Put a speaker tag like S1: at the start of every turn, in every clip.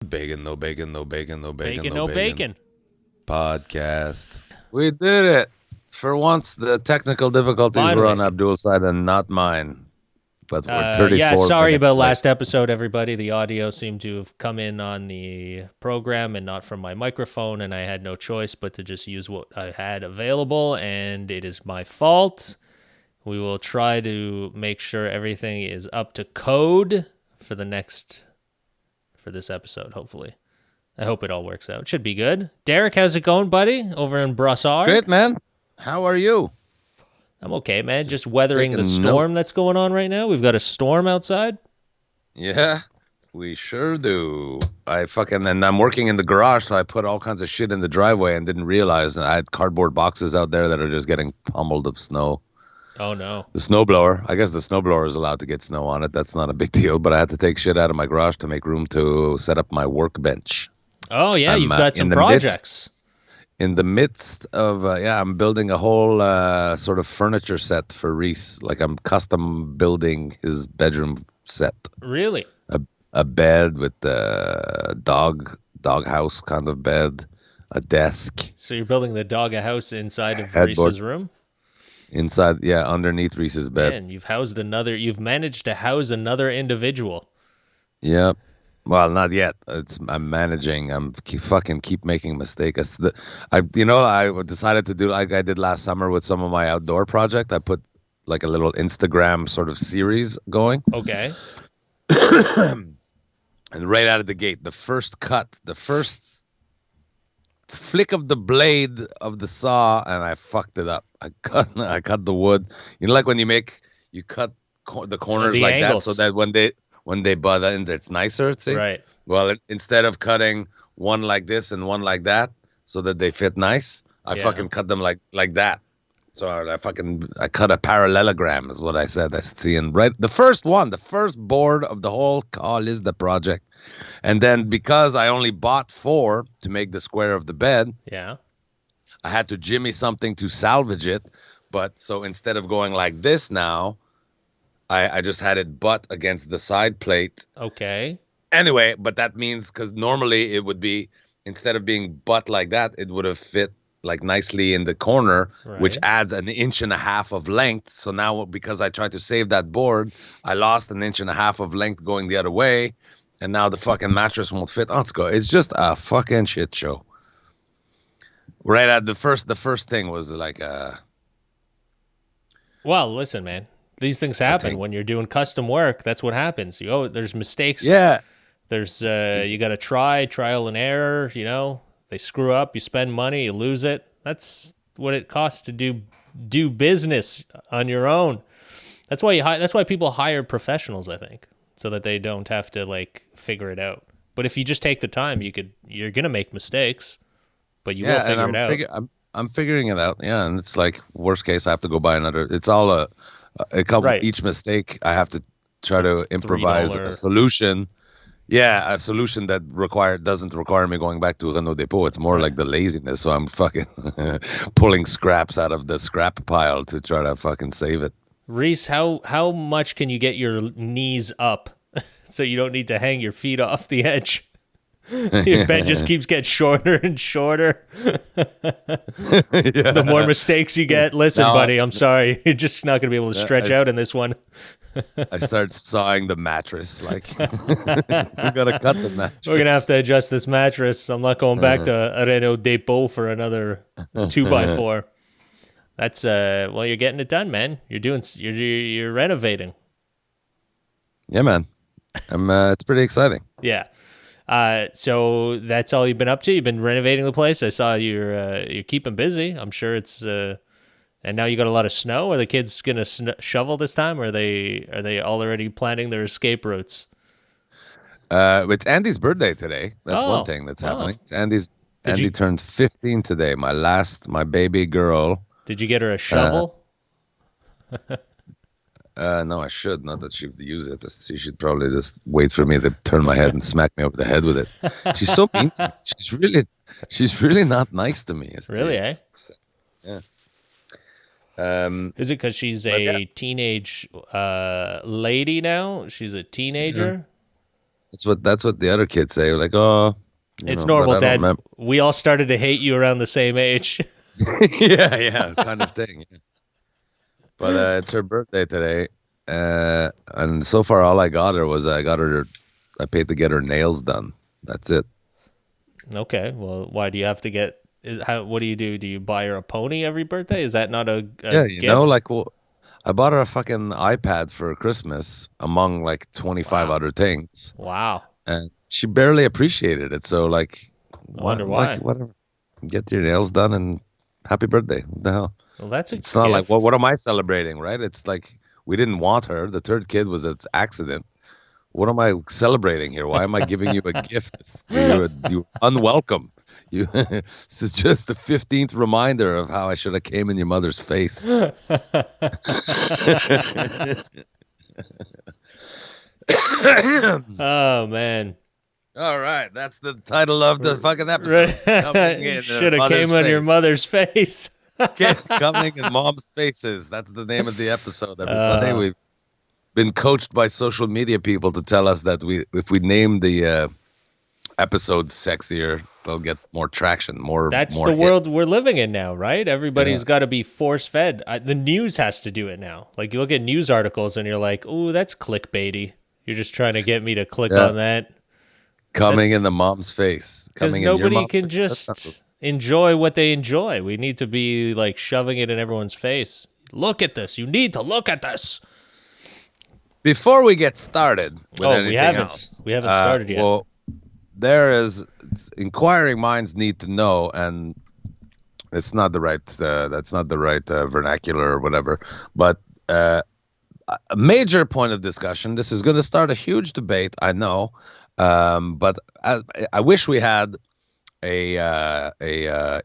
S1: Bacon, no bacon, no bacon, no bacon,
S2: Bacon,
S1: no
S2: no
S1: bacon.
S2: bacon.
S1: Podcast.
S3: We did it. For once, the technical difficulties were on
S2: Finally.
S3: Abdul's side and not mine. But we're 34
S2: Yeah, sorry
S3: minutes
S2: about
S3: late.
S2: last episode, everybody. The audio seemed to have come in on the program and not from my microphone, and I had no choice but to just use what I had available, and it is my fault. We will try to make sure everything is up to code for this episode, hopefully. I hope it all works out. Should be good. Derek, how's it going, buddy? Over in Brossard?
S3: Great, man. How are you?
S2: I'm okay, man. Just weathering the
S3: taking
S2: storm
S3: notes.
S2: that's going on right now. We've got a storm outside.
S3: Yeah, we sure do. And I'm working in the garage, so I put all kinds of shit in the driveway and didn't realize I had cardboard boxes out there that are just getting pummeled of snow.
S2: Oh, no.
S3: The snowblower, I guess the snowblower is allowed to get snow on it. That's not a big deal, but I had to take shit out of my garage to make room to set up my workbench.
S2: Oh, yeah,
S3: I'm,
S2: you've got some
S3: in the
S2: projects.
S3: In the midst of, I'm building a whole sort of furniture set for Reese. Like I'm custom building his bedroom set.
S2: Really?
S3: A bed with the doghouse kind of bed, a desk.
S2: So you're building the dog a house inside of
S3: Headboard.
S2: Reese's room?
S3: Inside, underneath Reese's bed.
S2: Man, you've managed to house another individual.
S3: Yep. Well, not yet. I'm managing. Keep making mistakes. I decided to do like I did last summer with some of my outdoor project. I put like a little Instagram sort of series going.
S2: Okay.
S3: And right out of the gate, the first flick of the blade of the saw, and I fucked it up. I cut the wood. You know, like when you cut the corners
S2: The
S3: like
S2: angles.
S3: that, so that when they butt in, it's nicer. See?
S2: Right.
S3: Well, instead of cutting one like this and one like that, so that they fit nice, I fucking cut them like that. So I cut a parallelogram, is what I said. I see, and right the first board of the whole call is the project, and then because I only bought 4 to make the square of the bed,
S2: Yeah.
S3: I had to jimmy something to salvage it. But so instead of going like this now, I just had it butt against the side plate.
S2: Okay.
S3: Anyway, but that means because normally it would be, instead of being butt like that, it would have fit like nicely in the corner, which
S2: Right.
S3: adds an inch and a half of length. So now because I tried to save that board, I lost an inch and a half of length going the other way. And now the fucking mattress won't fit. Oh, it's just a fucking shit show. Right at the first thing was like
S2: Well, listen, man. These things happen
S3: think-
S2: when you're doing custom work. That's what happens. There's mistakes.
S3: yeah.
S2: There's you got to trial and error, They screw up, you spend money, you lose it. That's what it costs to do business on your own. That's why people hire professionals, I think, so that they don't have to like figure it out. But if you just take the time, you're going to make mistakes, but you will figure it out.
S3: I'm figuring it out. Yeah, and it's like worst case, I have to go buy another. It's all a couple.
S2: Right.
S3: Each mistake, I have to try to improvise
S2: $3.
S3: a solution. Yeah, a solution that doesn't require me going back to Renault Depot. It's more like the laziness. So I'm fucking pulling scraps out of the scrap pile to try to fucking save it.
S2: Reese, how much can you get your knees up so you don't need to hang your feet off the edge? Your bed just keeps getting shorter and shorter. The more mistakes you get, listen,
S3: No,
S2: buddy, I'm sorry. You're just not going to be able to stretch out in this one.
S3: I start sawing the mattress. Like we gotta cut the mattress.
S2: We're going to have to adjust this mattress. I'm not going back to Renault Depot for another 2x4. That's, you're getting it done, man. You're renovating.
S3: Yeah, man. It's pretty exciting.
S2: Yeah. So that's all you've been up to? You've been renovating the place? I saw you're keeping busy. I'm sure it's and now you got a lot of snow. Are the kids gonna shovel this time, or are they already planning their escape routes?
S3: It's Andy's birthday today. That's
S2: Oh.
S3: one thing that's happening. It's Andy
S2: you-
S3: turned 15 today. My baby girl.
S2: Did you get her a shovel?
S3: No, I should. Not that she'd use it. She should probably just wait for me to turn my head and smack me over the head with it. She's so mean. She's really not nice to me.
S2: Really,
S3: Yeah.
S2: Is it because she's a teenage lady now? She's a teenager.
S3: That's what the other kids say. Like, oh,
S2: It's
S3: but I
S2: normal,
S3: don't
S2: Dad.
S3: remember.
S2: We all started to hate you around the same age.
S3: Yeah, kind of thing. Yeah. But it's her birthday today, and so far all I got her was I paid to get her nails done. That's it.
S2: Okay, well, why do you have to get? What do you do? Do you buy her a pony every birthday? Is that not a
S3: Yeah,
S2: gift?
S3: like well, I bought her a fucking iPad for Christmas among like 25
S2: Wow.
S3: other things,
S2: Wow.
S3: and she barely appreciated it. So like,
S2: I wonder why.
S3: Like, whatever. Get your nails done and happy birthday. What the hell?
S2: Well, that's a
S3: It's not like
S2: gift.
S3: what am I celebrating, right? It's like we didn't want her. The third kid was an accident. What am I celebrating here? Why am I giving you a gift? You're unwelcome. You. This is just the 15th reminder of how I should have came in your mother's face.
S2: Oh man.
S3: All right, that's the title of the fucking episode. Coming in
S2: Should have came on your mother's face.
S3: Coming in mom's faces. That's the name of the episode. Everybody, we've been coached by social media people to tell us that if we name the episodes sexier, they'll get more traction, more.
S2: That's
S3: more
S2: the
S3: hits.
S2: world we're living in now, right? Everybody's got to be force fed. The news has to do it now. Like you look at news articles and you're like, "Ooh, that's clickbaity." You're just trying to get me to click on that.
S3: Coming in the mom's face.
S2: Because
S3: Coming in your
S2: nobody
S3: mom's
S2: can
S3: face. That's not
S2: just enjoy what they enjoy. We need to be like shoving it in everyone's face. Look at this. You need to look at this.
S3: Before we get started with anything
S2: we haven't.
S3: else,
S2: We haven't started yet.
S3: Well, there is inquiring minds need to know, and it's not the right. That's not the right vernacular or whatever. But a major point of discussion. This is going to start a huge debate. I know, but I wish we had a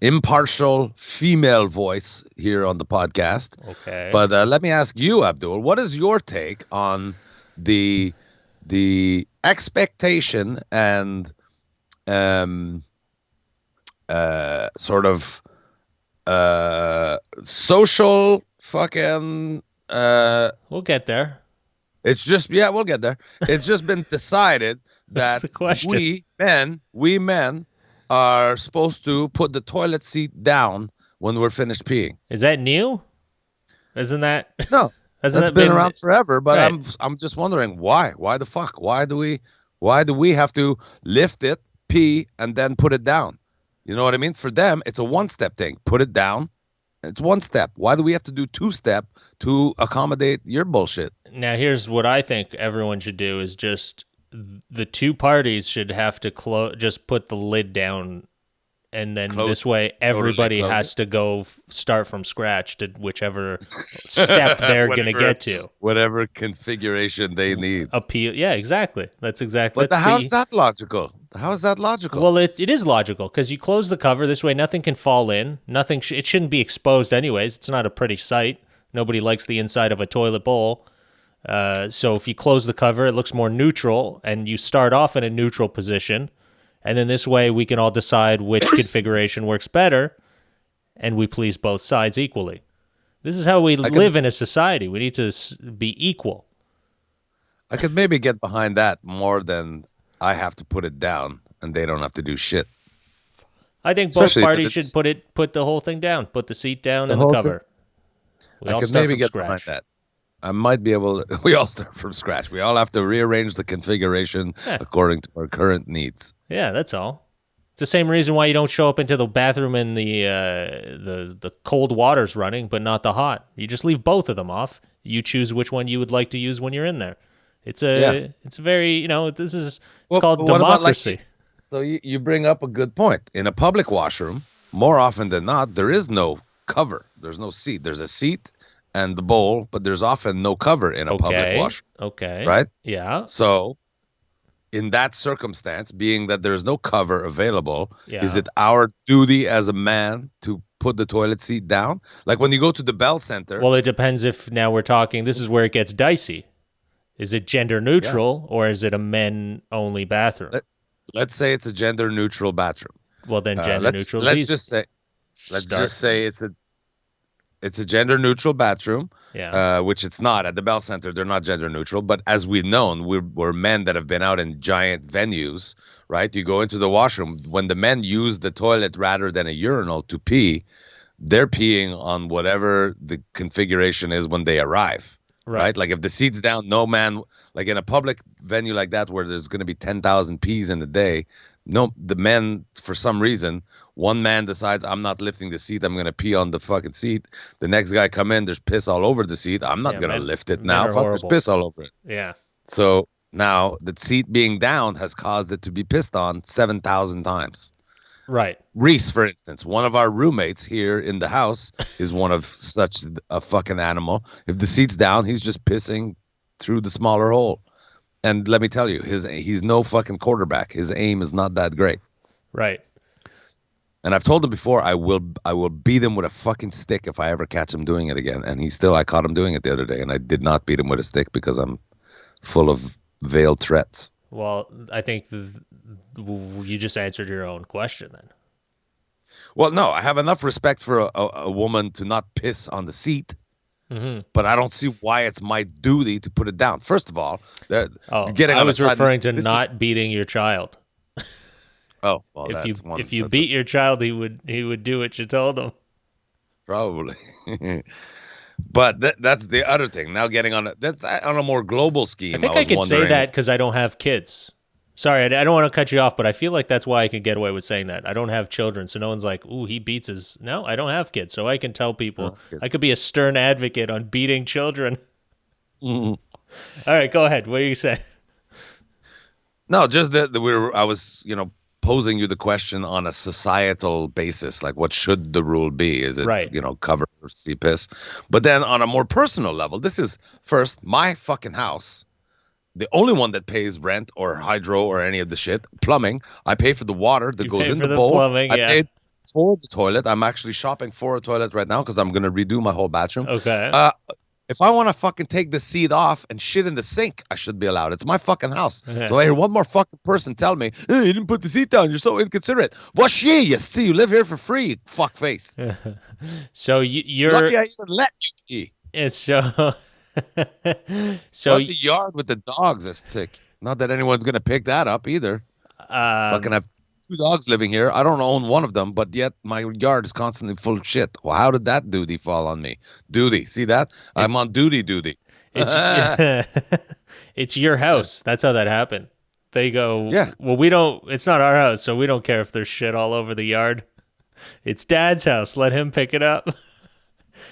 S3: impartial female voice here on the podcast.
S2: Okay.
S3: But let me ask you, Abdul, what is your take on the expectation and sort of social fucking
S2: we'll get there.
S3: it's just we'll get there. It's just been decided
S2: That's
S3: that
S2: the question.
S3: we men are supposed to put the toilet seat down when we're finished peeing.
S2: Is that new? Isn't that?
S3: No,
S2: Hasn't
S3: that's
S2: that
S3: been around forever. But
S2: Right.
S3: I'm just wondering why? Why the fuck? Why do we have to lift it, pee, and then put it down? You know what I mean? For them, it's a one-step thing. Put it down. It's one step. Why do we have to do two-step to accommodate your bullshit?
S2: Now, here's what I think everyone should do: is just the two parties should have to just put the lid down, and then
S3: Close
S2: this way everybody
S3: close
S2: has to go start from scratch to whichever step they're going to
S3: Whatever-
S2: get to.
S3: Whatever configuration they need.
S2: Appeal. Yeah, exactly. That's exactly.
S3: But how's that logical? How is that logical?
S2: Well, it is logical because you close the cover this way, nothing can fall in. Nothing. It shouldn't be exposed anyways. It's not a pretty sight. Nobody likes the inside of a toilet bowl. So if you close the cover, it looks more neutral, and you start off in a neutral position, and then this way we can all decide which configuration works better, and we please both sides equally. This is how we live in a society. We need to be equal.
S3: I could maybe get behind that more than I have to put it down and they don't have to do shit.
S2: I think both
S3: Especially if
S2: parties
S3: it's-
S2: should put the whole thing down, put the seat down
S3: The
S2: and the
S3: whole
S2: cover. We
S3: I
S2: all
S3: could
S2: start
S3: maybe
S2: from
S3: get
S2: scratch.
S3: behind that. I might be able to, we all start from scratch. We all have to rearrange the configuration
S2: Yeah.
S3: according to our current needs.
S2: Yeah, that's all. It's the same reason why you don't show up into the bathroom and the cold water's running, but not the hot. You just leave both of them off. You choose which one you would like to use when you're in there. It's a very this is called
S3: What about,
S2: democracy.
S3: So you bring up a good point. In a public washroom, more often than not, there is no cover. There's no seat. There's a seat and the bowl, but there's often no cover in a public washroom,
S2: Okay.
S3: right?
S2: Yeah.
S3: So in that circumstance, being that there's no cover available,
S2: Yeah.
S3: is it our duty as a man to put the toilet seat down? Like when you go to the Bell Center,
S2: Well, it depends if now we're talking. This is where it gets dicey. Is it gender neutral or is it a men only bathroom?
S3: let's say it's a gender neutral bathroom.
S2: Well, then gender
S3: let's
S2: neutral is
S3: let's
S2: easy.
S3: just say let's
S2: Start.
S3: just say it's a it's a gender neutral bathroom.
S2: Yeah.
S3: Which it's not at the Bell Center. They're not gender neutral, but as we've known, we're men that have been out in giant venues, right? You go into the washroom. When the men use the toilet rather than a urinal to pee, they're peeing on whatever the configuration is when they arrive, right? Like if the seat's down, no man, like in a public venue like that where there's going to be 10,000 pees in a day, no, the men, for some reason, one man decides, I'm not lifting the seat, I'm going to pee on the fucking seat. The next guy come in, there's piss all over the seat. I'm not going to lift it now. Fuck, there's piss all over it.
S2: Yeah.
S3: So now the seat being down has caused it to be pissed on 7,000 times.
S2: Right.
S3: Reese, for instance, one of our roommates here in the house is one of such a fucking animal. If the seat's down, he's just pissing through the smaller hole. And let me tell you, he's no fucking quarterback. His aim is not that great.
S2: Right.
S3: And I've told him before, I will beat him with a fucking stick if I ever catch him doing it again. And I caught him doing it the other day, and I did not beat him with a stick because I'm full of veiled threats.
S2: Well, I think you just answered your own question then.
S3: Well, no, I have enough respect for a woman to not piss on the seat. Mm-hmm. But I don't see why it's my duty to put it down. First of all,
S2: I was referring to not beating your child.
S3: Oh, well,
S2: if you beat your child, he would do what you told him.
S3: Probably. But that's the other thing. Now getting on a more global scheme.
S2: I think I could say that because I don't have kids. Sorry, I don't want to cut you off, but I feel like that's why I can get away with saying that. I don't have children, so no one's like, ooh, he beats his... No, I don't have kids, so I can tell people. I could be a stern advocate on beating children. Mm-hmm. All right, go ahead. What are you saying?
S3: No, just that I was, posing you the question on a societal basis, like what should the rule be? Is it, cover or see piss? But then on a more personal level, this is first my fucking house. The only one that pays rent or hydro or any of the shit, plumbing. I pay for the water that goes in the bowl.
S2: Plumbing,
S3: I paid for the toilet. I'm actually shopping for a toilet right now because I'm going to redo my whole bathroom.
S2: Okay.
S3: If I want to fucking take the seat off and shit in the sink, I should be allowed. It's my fucking house. So I hear one more fucking person tell me, hey, you didn't put the seat down. You're so inconsiderate. What's you see, you live here for free, fuckface.
S2: So you're...
S3: Lucky I even let you pee.
S2: It's so...
S3: So the yard with the dogs is sick. Not that anyone's gonna pick that up either. Fucking have 2 dogs living here. I don't own one of them, but yet my yard is constantly full of shit. Well, how did that duty fall on me? Duty, see that? I'm on duty.
S2: It's your house. That's how that happened. They go,
S3: yeah.
S2: Well, it's not our house, so we don't care if there's shit all over the yard. It's Dad's house. Let him pick it up.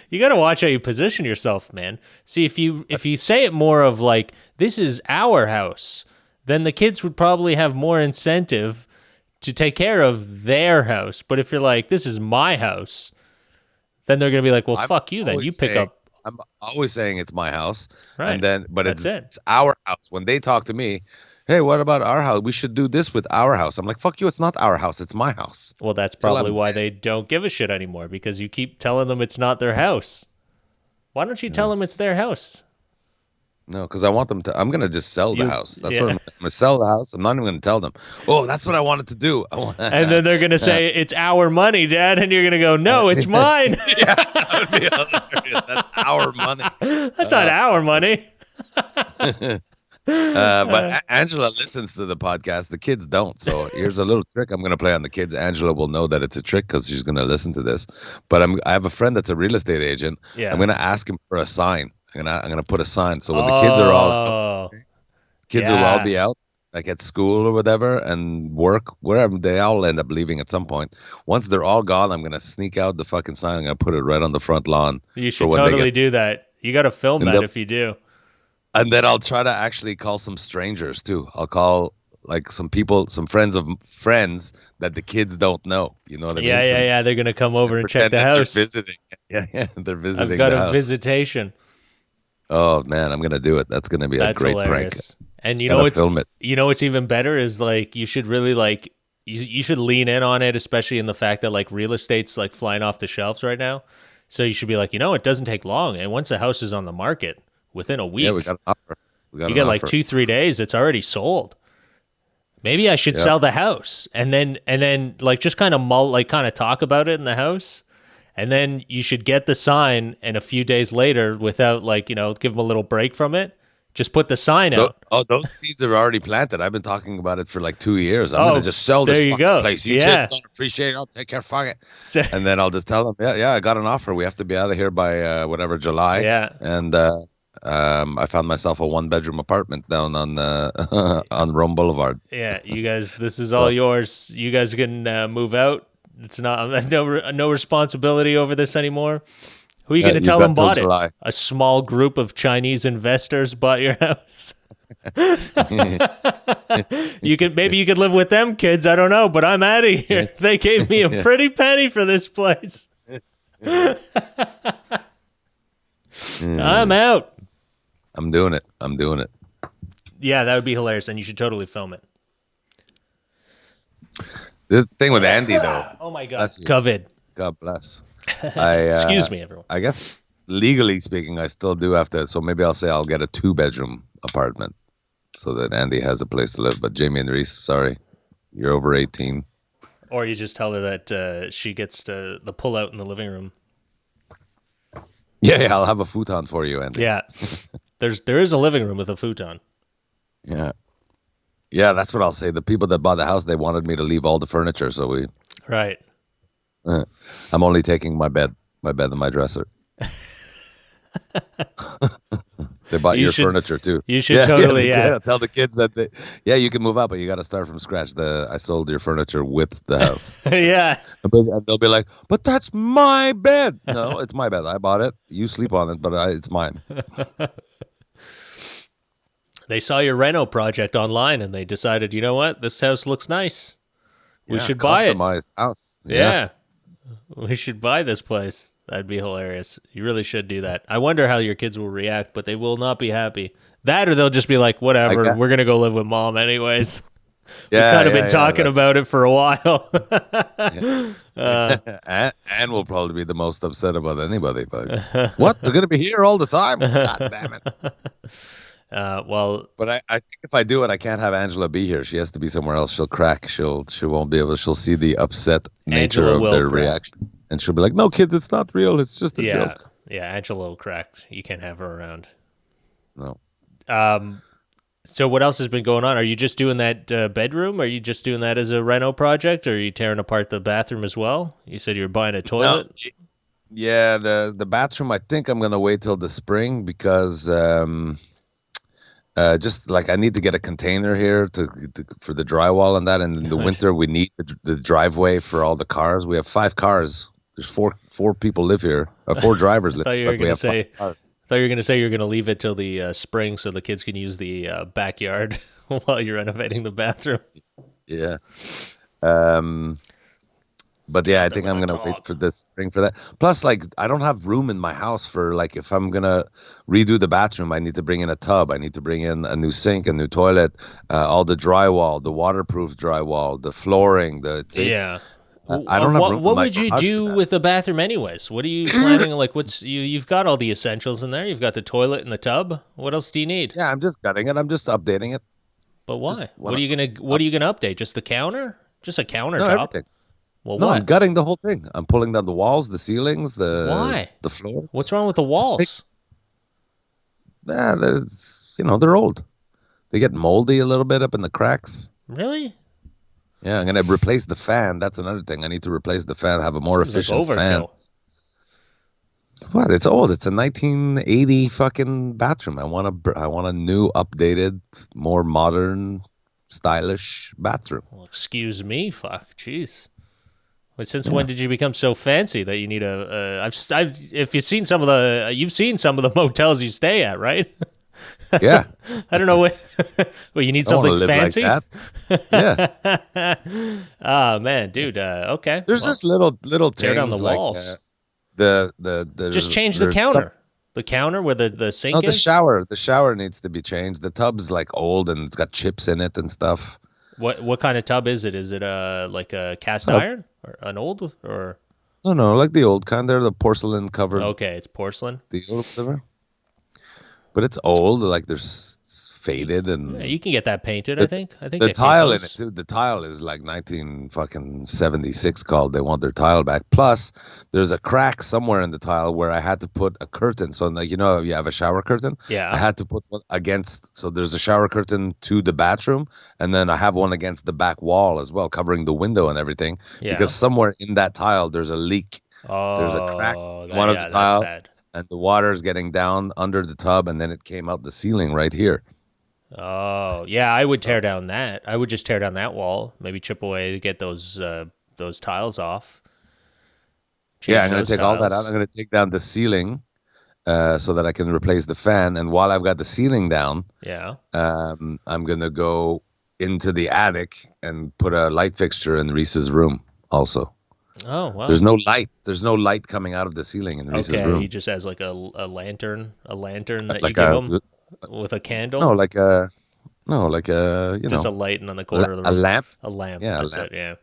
S2: You got to watch how you position yourself, man. See, if you say it more of like, this is our house, then the kids would probably have more incentive to take care of their house. But if you're like, this is my house, then they're going to be like, well, fuck you then. You pick up.
S3: I'm always saying it's my house.
S2: Right.
S3: But it's our house. When they talk to me, hey, what about our house? We should do this with our house. I'm like, fuck you, it's not our house, it's my house.
S2: Well, that's probably why they don't give a shit anymore, because you keep telling them it's not their house. Why don't you tell them it's their house?
S3: No, because I want them to. I'm going to just sell the house. That's what I'm going to sell the house. I'm not even going to tell them, oh, that's what I wanted to do.
S2: And then they're going to say, it's our money, Dad. And you're going to go, no, it's mine.
S3: Yeah, that would be hilarious. That's our money.
S2: That's not our money.
S3: But Angela listens to the podcast. The kids don't. So here's a little trick I'm going to play on the kids. Angela will know that it's a trick because she's going to listen to this. But I have a friend that's a real estate agent.
S2: Yeah.
S3: I'm going to ask him for a sign. I'm going to put a sign. So when the kids are all will all be out, like at school or whatever, and work, wherever, they all end up leaving at some point. Once they're all gone, I'm going to sneak out the fucking sign. I'm going to put it right on the front lawn.
S2: You should totally do that. You got to film that if you do.
S3: And then I'll try to actually call some strangers too. I'll call like some people, some friends of friends that the kids don't know. You know what I mean?
S2: Yeah. They're gonna come over and check the house.
S3: They're visiting. Yeah, they're visiting.
S2: I've got
S3: the
S2: a
S3: house.
S2: visitation.
S3: Oh man, I'm gonna do it. That's gonna be a great
S2: hilarious.
S3: prank.
S2: And you know what's even better is like you should really like you should lean in on it, especially in the fact that like real estate's like flying off the shelves right now. So you should be like, it doesn't take long, and once a house is on the market, within a week,
S3: we got an offer.
S2: You get like 2-3 days, it's already sold. Maybe I should sell the house and then like just kind of talk about it in the house, And then you should get the sign, and a few days later, without give them a little break from it, just put the sign out.
S3: Those seeds are already planted. I've been talking about it for like 2 years. I'm gonna just sell this
S2: there you
S3: fucking
S2: go.
S3: place. You kids don't appreciate it. I'll take care. Fuck it. And then I'll just tell them, yeah, I got an offer. We have to be out of here by whatever July.
S2: Yeah.
S3: And I found myself a 1-bedroom apartment down on on Rome Boulevard.
S2: Yeah, you guys, this is all yours. You guys can move out. It's not. I have no responsibility over this anymore. Who are you going to tell them bought it?
S3: July.
S2: A small group of Chinese investors bought your house. You could live with them kids. I don't know, but I'm out of here. They gave me a pretty penny for this place. I'm out.
S3: I'm doing it.
S2: Yeah, that would be hilarious, and you should totally film it.
S3: The thing with Andy, though.
S2: Oh my God, COVID.
S3: God bless.
S2: Excuse me, everyone.
S3: I guess legally speaking, I still do have to. So maybe I'll say I'll get a 2-bedroom apartment so that Andy has a place to live. But Jamie and Reese, sorry, you're over 18.
S2: Or you just tell her that she gets the pull out in the living room.
S3: Yeah, I'll have a futon for you, Andy.
S2: Yeah, there is a living room with a futon.
S3: Yeah, that's what I'll say. The people that bought the house, they wanted me to leave all the furniture, so we.
S2: Right.
S3: I'm only taking my bed and my dresser. They bought your furniture too.
S2: You should totally
S3: tell the kids that you can move out, but you got to start from scratch. I sold your furniture with the house.
S2: Yeah.
S3: And they'll be like, but that's my bed. No, it's my bed. I bought it. You sleep on it, but it's mine.
S2: They saw your reno project online and they decided, you know what, this house looks nice. We should buy it.
S3: Customized house.
S2: Yeah. We should buy this place. That'd be hilarious. You really should do that. I wonder how your kids will react, but they will not be happy. That or they'll just be like, whatever, we're going to go live with mom anyways. We've kind of been talking about it for a while.
S3: And will probably be the most upset about anybody. But what? They're going to be here all the time? God damn it. But I think if I do it, I can't have Angela be here. She has to be somewhere else. She'll crack. She won't be able. She'll see the upset nature of their reaction, and she'll be like, "No, kids, it's not real. It's just a joke."
S2: Yeah, Angela will crack. You can't have her around.
S3: No.
S2: So what else has been going on? Are you just doing that bedroom? Are you just doing that as a reno project, or are you tearing apart the bathroom as well? You said you were buying a toilet.
S3: No. Yeah, the bathroom. I think I'm gonna wait till the spring because. Just like I need to get a container here for the drywall and that. And in the winter, we need the driveway for all the cars. We have 5 cars. There's four people live here. 4 drivers live.
S2: I thought you were going to say you're going to leave it till the spring so the kids can use the backyard while you're renovating the bathroom.
S3: Yeah. But yeah, I think I'm going to wait for this spring for that. Plus, like, I don't have room in my house for, like, if I'm going to redo the bathroom, I need to bring in a tub. I need to bring in a new sink, a new toilet, all the drywall, the waterproof drywall, the flooring.
S2: Yeah.
S3: I don't have room.
S2: What would you do with the bathroom anyways? What are you planning? Like, you've got all the essentials in there. You've got the toilet and the tub. What else do you need?
S3: Yeah, I'm just gutting it. I'm just updating it.
S2: But why? What are you gonna update? Just the counter? Just a countertop?
S3: No, everything.
S2: Well,
S3: no,
S2: what?
S3: I'm gutting the whole thing. I'm pulling down the walls, the ceilings,
S2: Why?
S3: The floors.
S2: What's wrong with the walls?
S3: They're old. They get moldy a little bit up in the cracks.
S2: Really?
S3: Yeah, I'm gonna replace the fan. That's another thing. I need to replace the fan. Have a more efficient fan. What? It's old. It's a 1980 fucking bathroom. I want a new, updated, more modern, stylish bathroom.
S2: Well, excuse me. Fuck. Jeez. Since when did you become so fancy that you need if you've seen some of the motels you stay at, right?
S3: Yeah.
S2: I don't know well, you need something fancy?
S3: Like that. Yeah.
S2: Oh man, dude. Okay.
S3: There's just little
S2: tear
S3: things
S2: down the
S3: like
S2: walls.
S3: Just
S2: change the counter. The counter where the sink is?
S3: The shower needs to be changed. The tub's like old and it's got chips in it and stuff.
S2: What kind of tub is it? Is it like a cast iron or an old or?
S3: No, like the old kind. They're the porcelain covered.
S2: Okay, it's porcelain.
S3: Steel or whatever. But it's old. Like there's faded and
S2: Yeah, you can get that painted. I think. I think
S3: the
S2: they paint
S3: tile in it
S2: those.
S3: too. The tile is like 1976 called. They want their tile back. Plus, there's a crack somewhere in the tile where I had to put a curtain. So like you have a shower curtain.
S2: Yeah.
S3: I had to put one against. So there's a shower curtain to the bathroom, and then I have one against the back wall as well, covering the window and everything.
S2: Yeah.
S3: Because somewhere in that tile there's a leak.
S2: Oh,
S3: There's a crack in one of the
S2: that's
S3: tile,
S2: bad.
S3: and the water's getting down under the tub, and then it came out the ceiling right here.
S2: Oh, yeah. I would tear down that. I would just tear down that wall. Maybe chip away to get those tiles off.
S3: Yeah,
S2: Change
S3: I'm going
S2: those
S3: to take all that out.
S2: tiles.
S3: I'm going to take down the ceiling so that I can replace the fan. And while I've got the ceiling down,
S2: Yeah.
S3: I'm going to go into the attic and put a light fixture in Reese's room also.
S2: Oh, wow.
S3: There's no light. There's no light coming out of the ceiling in Reese's
S2: Okay,
S3: room.
S2: he just has like a lantern that you
S3: Like
S2: give
S3: a,
S2: him with a candle.
S3: no, like a, no, like a,
S2: Just a light on the corner of the
S3: a
S2: room.
S3: lamp.
S2: A lamp.
S3: Yeah, a
S2: That's
S3: lamp.
S2: it. Yeah.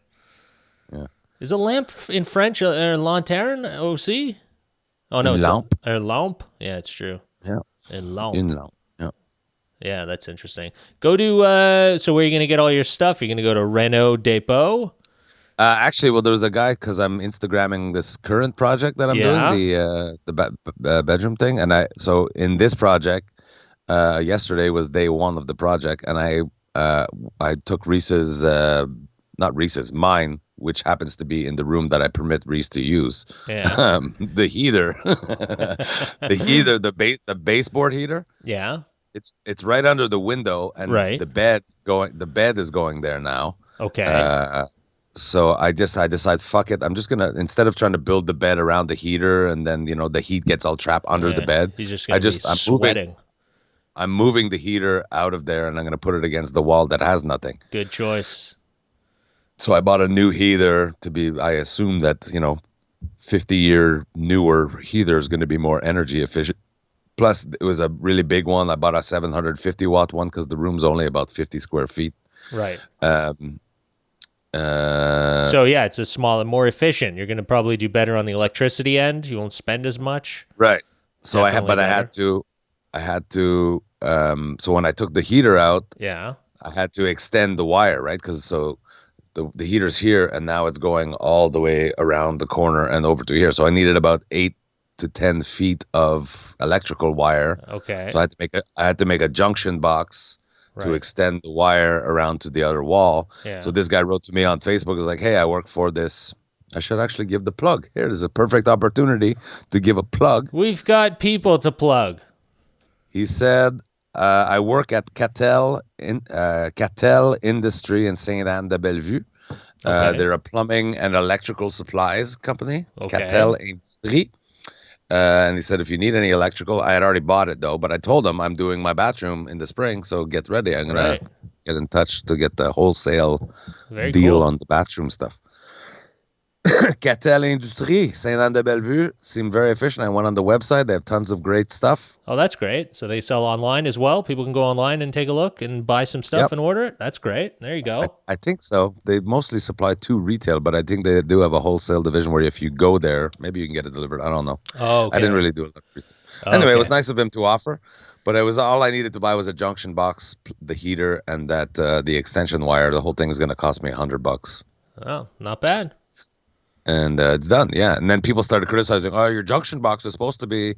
S3: Yeah.
S2: Is a lamp in French a lanterne? OC? Oh no,
S3: Une
S2: it's
S3: lampe.
S2: a lamp. Yeah, it's true.
S3: Yeah.
S2: A lamp.
S3: Une lamp. Yeah.
S2: Yeah, that's interesting. Go to so where are you gonna get all your stuff? You're gonna go to Renault Depot.
S3: Actually, well, there was a guy because I'm Instagramming this current project that I'm
S2: Yeah.
S3: doing, the bedroom thing, and so in this project, yesterday was day one of the project, and I took Reese's, not Reese's, mine, which happens to be in the room that I permit Reese to use.
S2: Yeah.
S3: The heater, the baseboard heater.
S2: Yeah.
S3: It's right under the window, and
S2: Right.
S3: the bed is going there now.
S2: Okay.
S3: So I decide, fuck it. I'm just gonna, instead of trying to build the bed around the heater and then the heat gets all trapped under the
S2: Yeah,
S3: bed.
S2: He's just gonna be
S3: I'm
S2: sweating.
S3: I'm moving the heater out of there and I'm gonna put it against the wall that has nothing.
S2: Good choice.
S3: So I bought a new heater I assume that 50-year newer heater is going to be more energy efficient. Plus, it was a really big one. I bought a 750-watt one because the room's only about 50 square feet.
S2: Right.
S3: Um,
S2: So yeah, it's a smaller, more efficient. You're gonna probably do better on the electricity end. You won't spend as much.
S3: Right. So
S2: Definitely
S3: I had to. So when I took the heater out,
S2: Yeah.
S3: I had to extend the wire, right? Because so the heater's here, and now it's going all the way around the corner and over to here. So I needed about 8 to 10 feet of electrical wire.
S2: Okay.
S3: So I had to make a junction box to
S2: Right.
S3: extend the wire around to the other wall.
S2: Yeah.
S3: So this guy wrote to me on Facebook. He's like, "Hey, I work for this. I should actually give the plug. Here, there's a perfect opportunity to give a plug."
S2: We've got people to plug.
S3: He said, "I work at Catel Industry in Saint Anne de Bellevue.
S2: Okay.
S3: They're a plumbing and electrical supplies company.
S2: Okay.
S3: Catel Industrie." And he said, "If you need any electrical," I had already bought it though, but I told him I'm doing my bathroom in the spring, so get ready. I'm gonna
S2: Right.
S3: get in touch to get the wholesale
S2: Very
S3: deal
S2: cool.
S3: on the bathroom stuff. Catel Industrie, Saint Anne de Bellevue, seemed very efficient. I went on the website; they have tons of great stuff.
S2: Oh, that's great. So they sell online as well. People can go online and take a look and buy some stuff
S3: Yep.
S2: and order it. That's great. There you go.
S3: I think so. They mostly supply to retail, but I think they do have a wholesale division where if you go there, maybe you can get it delivered. I don't know.
S2: Oh, okay.
S3: I didn't really do a lot of research. Anyway, it was
S2: Okay.
S3: nice of him to offer, but it was all I needed to buy was a junction box, the heater, and that the extension wire. The whole thing is going to cost me $100,
S2: Oh, not bad.
S3: and it's done. Yeah, and then people started criticizing, "Oh, your junction box is supposed to be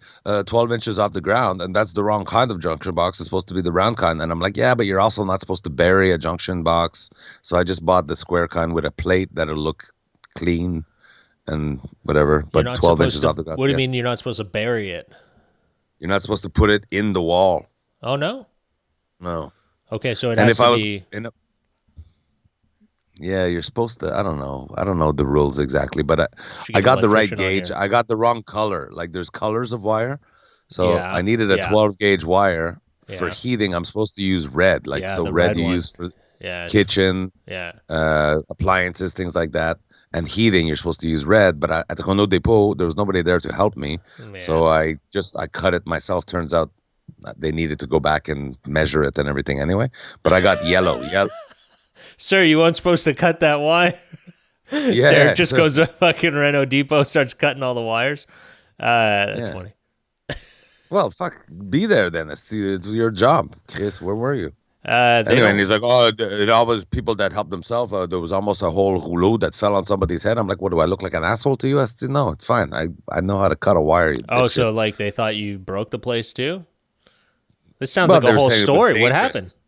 S3: 12 inches off the ground, and that's the wrong kind of junction box. It's supposed to be the round kind." And I'm like, "Yeah, but you're also not supposed to bury a junction box." So I just bought the square kind with a plate that'll look clean and whatever.
S2: You're
S3: But
S2: not
S3: 12
S2: supposed
S3: inches
S2: to-
S3: off the ground.
S2: What do you
S3: yes.
S2: mean you're not supposed to bury it?
S3: You're not supposed to put it in the wall.
S2: Oh no.
S3: No.
S2: Okay, so it
S3: And
S2: has
S3: if I
S2: to
S3: was
S2: be.
S3: in a, yeah, you're supposed to. I don't know the rules exactly, but
S2: Should
S3: I
S2: get
S3: got
S2: an
S3: the right
S2: electrician on
S3: gauge.
S2: here.
S3: I got the wrong color. Like there's colors of wire, so
S2: Yeah,
S3: I needed a
S2: yeah.
S3: 12 gauge wire for
S2: Yeah.
S3: heating. I'm supposed to use red, like
S2: Yeah,
S3: so
S2: the
S3: red
S2: red
S3: you
S2: one.
S3: use for
S2: Yeah. it's-
S3: kitchen,
S2: Yeah.
S3: appliances, things like that. And heating, you're supposed to use red. But at the Renault Depot, there was nobody there to help me, so I cut it myself. Turns out they needed to go back and measure it and everything anyway. But I got yellow.
S2: Sir, you weren't supposed to cut that wire.
S3: Yeah,
S2: Derek just
S3: so-
S2: goes to fucking Renault Depot, starts cutting all the wires. That's
S3: Yeah.
S2: funny.
S3: Well, fuck, be there then. It's your job, Chris. Where were you?
S2: They
S3: Anyway,
S2: don't-
S3: and he's like, "Oh, it always people that helped themselves. There was almost a whole rouleau that fell on somebody's head." I'm like, "What do I look like an asshole to you?" I said, "No, it's fine. I know how to cut a wire." You
S2: Oh,
S3: dipshit."
S2: so like they thought you broke the place too? This sounds
S3: Well,
S2: like
S3: they
S2: a
S3: were
S2: whole
S3: saying it was
S2: story. What happened?
S3: dangerous.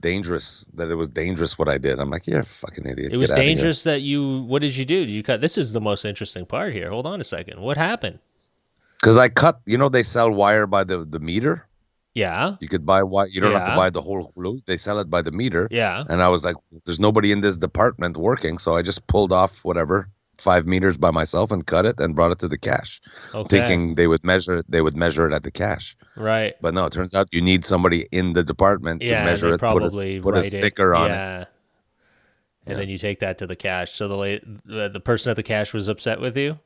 S3: Dangerous. That it was dangerous what I did. I'm like, "You're a fucking idiot."
S2: It was dangerous that you. What did you do? Did you cut? This is the most interesting part here. Hold on a second. What happened?
S3: Because I cut. You know, they sell wire by the meter.
S2: Yeah,
S3: You could buy wire. You don't have to
S2: Yeah.
S3: buy the whole rouleau. They sell it by the meter.
S2: yeah.
S3: And I was like, "There's nobody in this department working," so I just pulled off whatever 5 meters by myself and cut it and brought it to the cache,
S2: Okay.
S3: thinking they would measure it. They would measure it at the cache.
S2: Right.
S3: But no, it turns out you need somebody in the department to
S2: Yeah.
S3: measure
S2: They
S3: it,
S2: probably
S3: put a
S2: write
S3: sticker
S2: it.
S3: on it.
S2: Yeah. And
S3: Yeah.
S2: then you take that to the cache. So the person at the cache was upset with you.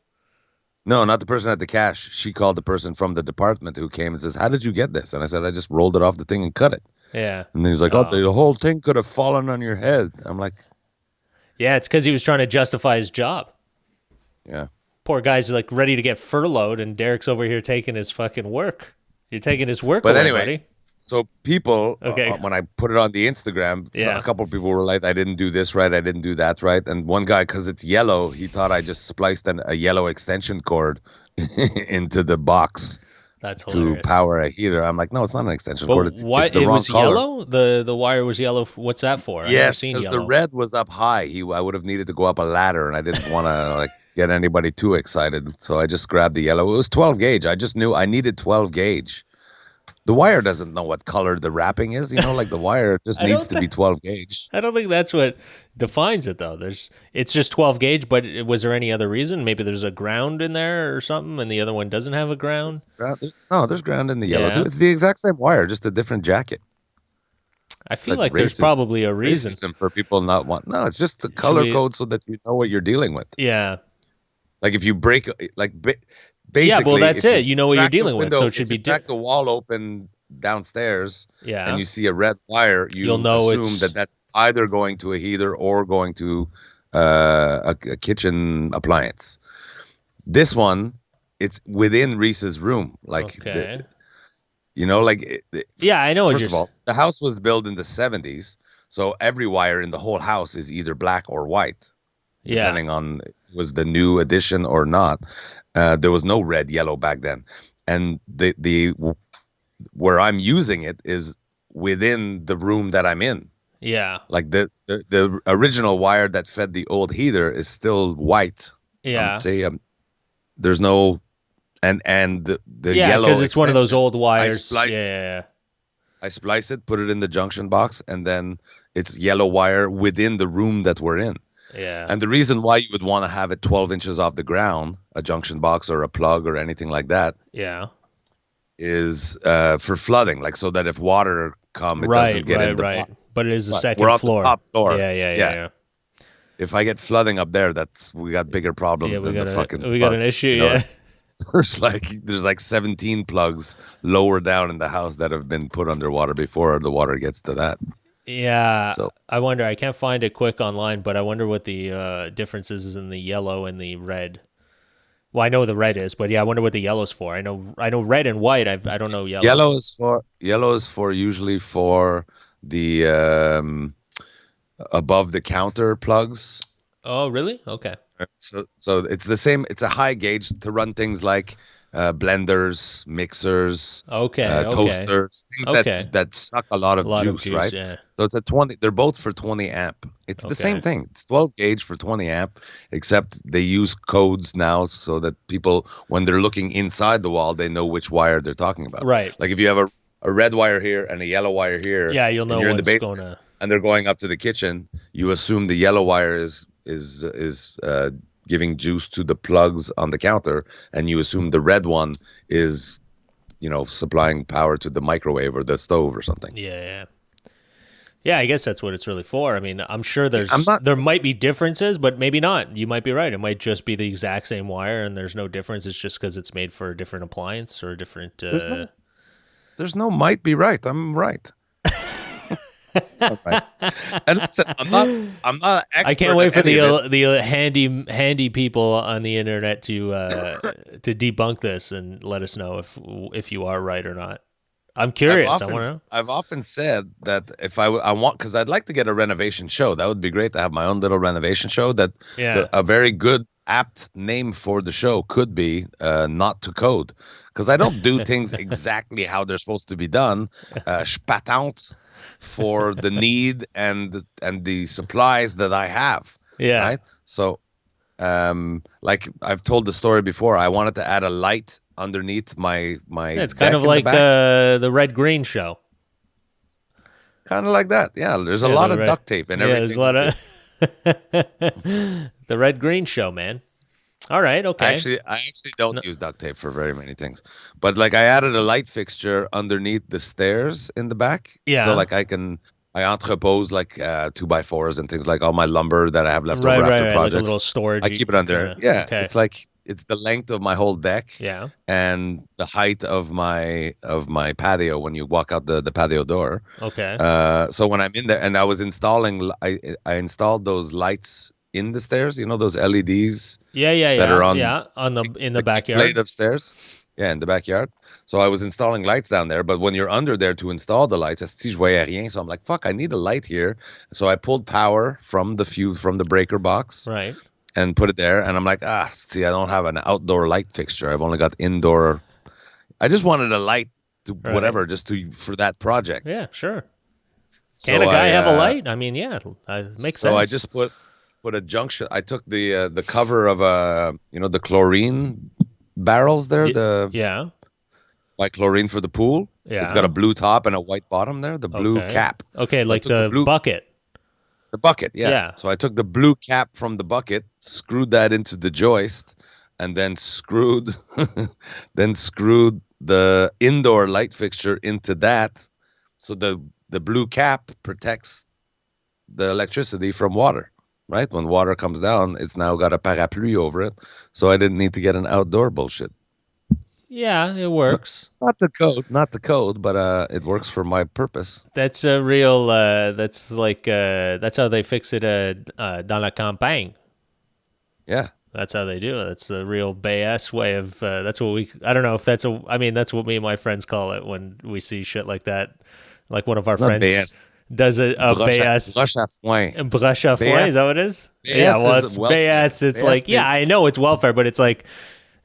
S3: No, not the person at the cache. She called the person from the department who came and says, "How did you get this?" And I said, "I just rolled it off the thing and cut it."
S2: Yeah.
S3: And then he's like,
S2: Oh.
S3: "Oh, the whole thing could have fallen on your head." I'm like,
S2: Yeah. It's because he was trying to justify his job.
S3: "Yeah."
S2: Poor guy's like ready to get furloughed, and Derek's over here taking his fucking work. You're taking his work
S3: But
S2: away,
S3: anyway,
S2: buddy.
S3: So people,
S2: Okay.
S3: when I put it on the Instagram,
S2: Yeah.
S3: a couple of people were like, "I didn't do this right, I didn't do that right," and one guy, because it's yellow, he thought I just spliced a yellow extension cord into the box
S2: That's
S3: to
S2: hilarious.
S3: power a heater. I'm like, "No, it's not an extension cord.
S2: But
S3: It's,
S2: why
S3: it's the
S2: it
S3: wrong
S2: was
S3: color."
S2: yellow? The wire was yellow. What's that for? I've never
S3: Yes,
S2: seen
S3: because
S2: yellow.
S3: the red was up high. I would have needed to go up a ladder, and I didn't want to like get anybody too excited, so I just grabbed the yellow. It was 12 gauge. I just knew I needed 12 gauge. The wire doesn't know what color the wrapping is, like the wire just
S2: I don't
S3: needs to be 12 gauge.
S2: I don't think that's what defines it though. It's just 12 gauge, but was there any other reason? Maybe there's a ground in there or something, and the other one doesn't have a ground.
S3: There's ground in the yellow
S2: Yeah.
S3: too. It's the exact same wire, just a different jacket.
S2: I feel
S3: like
S2: like there's
S3: racist-
S2: probably a reason.
S3: Racism for people not want. No, it's just the color
S2: we-
S3: code so that you know what you're dealing with.
S2: Yeah.
S3: Like if you break, basically,
S2: Yeah, well, that's
S3: if
S2: it. You know what you're
S3: crack the
S2: dealing with,
S3: window-
S2: so it should
S3: if
S2: be
S3: you crack the wall open downstairs
S2: Yeah.
S3: and you see a red wire,
S2: You'll know
S3: assume
S2: it's-
S3: that that's either going to a heater or going to a kitchen appliance. This one, it's within Reese's room. Like,
S2: Okay.
S3: yeah,
S2: I know what
S3: First
S2: you're
S3: of all, the house was built in the 70s, so every wire in the whole house is either black or white,
S2: Yeah.
S3: depending on was the new addition or not. There was no red, yellow back then, and the where I'm using it is within the room that I'm in.
S2: Yeah.
S3: Like the original wire that fed the old heater is still white.
S2: Yeah.
S3: There's no and the
S2: Yeah,
S3: yellow
S2: because it's one of those
S3: extension,
S2: old wires.
S3: splice it.
S2: Yeah.
S3: I splice it, put it in the junction box, and then it's yellow wire within the room that we're in.
S2: Yeah.
S3: And the reason why you would want to have it 12 inches off the ground, a junction box or a plug or anything like that,
S2: Yeah.
S3: is for flooding, like so that if water come, it doesn't
S2: Right.
S3: get in
S2: Right.
S3: the
S2: Right.
S3: box.
S2: But it is the
S3: But
S2: second
S3: we're on
S2: floor.
S3: the top floor.
S2: Yeah. Yeah.
S3: Yeah.
S2: Yeah.
S3: If I get flooding up there, we got bigger problems
S2: Yeah.
S3: than the fucking.
S2: We got
S3: plug,
S2: an issue.
S3: you know?
S2: Yeah.
S3: There's like 17 plugs lower down in the house that have been put underwater before the water gets to that.
S2: Yeah.
S3: So-
S2: I wonder. I can't find it quick online, but I wonder what the difference is in the yellow and the red. Well, I know the red is, but yeah, I wonder what the yellow's for. I know red and white. I don't know yellow.
S3: Yellow is for usually for the above the counter plugs.
S2: Oh, really? Okay.
S3: So it's the same. It's a high gauge to run things like blenders, mixers,
S2: Okay. Okay.
S3: toasters, things
S2: Okay.
S3: that suck a lot of
S2: A lot
S3: juice,
S2: of juice.
S3: right?
S2: Yeah.
S3: So it's a 20. They're both for 20 amp. It's the same
S2: Okay.
S3: thing. It's 12 gauge for 20 amp, except they use codes now so that people, when they're looking inside the wall, they know which wire they're talking about.
S2: Right.
S3: Like if you have a red wire here and a yellow wire here,
S2: Yeah, you'll
S3: and
S2: know
S3: you're in the
S2: what's
S3: basement,
S2: going to.
S3: and they're going up to the kitchen, you assume the yellow wire is giving juice to the plugs on the counter, and you assume the red one is, supplying power to the microwave or the stove or something.
S2: Yeah. Yeah. Yeah, I guess that's what it's really for. I mean, I'm sure
S3: I'm not-
S2: there might be differences, but maybe not. You might be right. It might just be the exact same wire, and there's no difference. It's just because it's made for a different appliance or a different.
S3: There's no might be right. I'm right. All right. And listen, I'm not an expert.
S2: I can't wait for
S3: at any of it.
S2: the handy people on the internet to debunk this and let us know if you are right or not. I'm curious. I want to know.
S3: I've often said that if I want, because I'd like to get a renovation show. That would be great to have my own little renovation show. That
S2: Yeah.
S3: a very good, apt name for the show could be Not to Code, because I don't do things exactly how they're supposed to be done. Spatant for the need and the supplies that I have.
S2: Yeah.
S3: Right. So, like I've told the story before, I wanted to add a light underneath my
S2: Yeah, it's kind
S3: deck
S2: of
S3: in the
S2: like
S3: back.
S2: the Red Green Show.
S3: Kind of like that. Yeah, there's a
S2: Yeah,
S3: lot
S2: the
S3: of
S2: red-
S3: duct tape and
S2: Yeah,
S3: everything.
S2: there's a lot of the Red Green Show, man. All right, okay.
S3: I actually don't use duct tape for very many things. But like I added a light fixture underneath the stairs in the back.
S2: Yeah.
S3: So like I entrepose like 2x4s and things, like all my lumber that I have left
S2: right,
S3: over
S2: right,
S3: after
S2: right, like a
S3: projects.
S2: little storage.
S3: I keep it under. Yeah.
S2: Okay.
S3: It's like it's the length of my whole deck.
S2: Yeah.
S3: And the height of my patio when you walk out the patio door.
S2: Okay.
S3: So when I'm in there, and I was installing, I installed those lights in the stairs. You know those LEDs
S2: Yeah.
S3: that are on
S2: in the backyard.
S3: blade of stairs. Yeah, in the backyard. So I was installing lights down there, but when you're under there to install the lights, je voyais rien. So I'm like, fuck, I need a light here. So I pulled power from the breaker box.
S2: Right.
S3: And put it there, and I'm like, see, I don't have an outdoor light fixture. I've only got indoor. I just wanted a light to whatever, just for that project.
S2: Yeah, sure.
S3: So
S2: Can a guy have a light? I mean, yeah, it makes sense.
S3: So I just put a junction. I took the cover of the chlorine barrels there,
S2: yeah,
S3: like chlorine for the pool.
S2: Yeah.
S3: It's got a blue top and a white bottom there, the blue cap.
S2: Okay, like
S3: took the
S2: the
S3: blue-
S2: bucket.
S3: The bucket, yeah.
S2: Yeah.
S3: So I took the blue cap from the bucket, screwed that into the joist, and then screwed the indoor light fixture into that. So the blue cap protects the electricity from water, right? When water comes down, it's now got a parapluie over it. So I didn't need to get an outdoor bullshit.
S2: Yeah, it works.
S3: Not the code, but it works for my purpose.
S2: That's a real. That's like. That's how they fix it. Dans la campagne.
S3: Yeah.
S2: That's how they do it. That's the real BS way of. That's what we. I don't know if that's a. I mean, that's what me and my friends call it when we see shit like that. Like one of our friends
S3: BS.
S2: does it. BS.
S3: Brush à foin.
S2: Brush à foin. Is that what it is?
S3: BS
S2: Yeah. Well,
S3: is
S2: it's
S3: welfare.
S2: BS. It's
S3: BS
S2: like
S3: means-
S2: I know it's welfare, but it's like.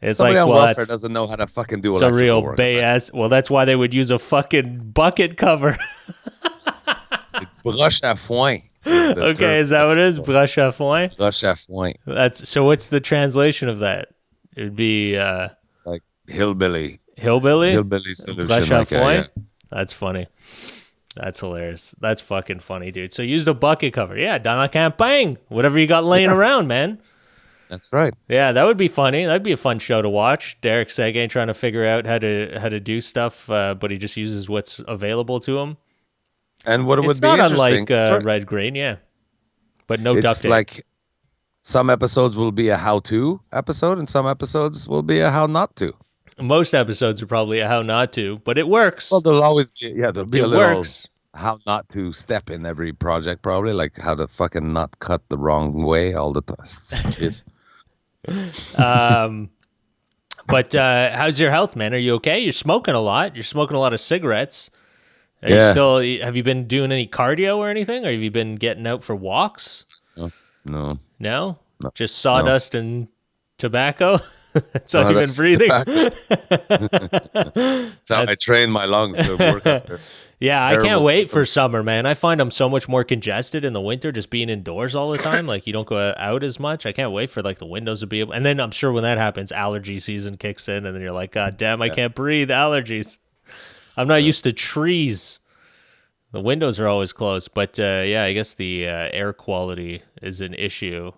S2: It's
S3: Somebody
S2: like
S3: on
S2: well,
S3: welfare
S2: that's.
S3: doesn't know how to fucking do
S2: It's a
S3: electrical
S2: real
S3: work.
S2: BS. Well, that's why they would use a fucking bucket cover.
S3: It's brush à foin.
S2: Okay, is that what it is? Brush à foin?
S3: Brush à foin.
S2: That's so. What's the translation of that? It'd be
S3: Like hillbilly.
S2: hillbilly.
S3: Hillbilly solution.
S2: Brush à
S3: Like
S2: foin.
S3: yeah.
S2: That's funny. That's hilarious. That's fucking funny, dude. So use the bucket cover. Yeah, dans la campagne. Whatever you got laying around, man.
S3: That's right.
S2: Yeah, that would be funny. That'd be a fun show to watch. Derek Seguin trying to figure out how to do stuff, but he just uses what's available to him.
S3: And what
S2: It's
S3: would be
S2: not
S3: interesting,
S2: unlike Red Green, yeah. But no duct
S3: it's
S2: tape.
S3: like some episodes will be a how-to episode, and some episodes will be a how not to.
S2: Most episodes are probably a how not to, but it works.
S3: Well, there'll always be there'll be
S2: It
S3: a little
S2: works.
S3: how not to step in every project, probably like how to fucking not cut the wrong way all the time. Jeez.
S2: But how's your health, man? Are you okay? You're smoking a lot. You're smoking a lot of cigarettes. Are you
S3: Yeah.
S2: still? Have you been doing any cardio or anything? Or have you been getting out for walks?
S3: No.
S2: No, just sawdust and tobacco. That's all you've been
S3: Sawdust,
S2: breathing.
S3: That's how I train my lungs to work out there.
S2: Yeah, I can't
S3: Terrible
S2: wait for
S3: symptoms.
S2: summer, man. I find I'm so much more congested in the winter just being indoors all the time. Like you don't go out as much. I can't wait for like the windows to be able. And then I'm sure when that happens, allergy season kicks in, and then you're like, God damn, I can't breathe. Allergies. I'm not used to trees. The windows are always closed, but yeah, I guess the air quality is an issue.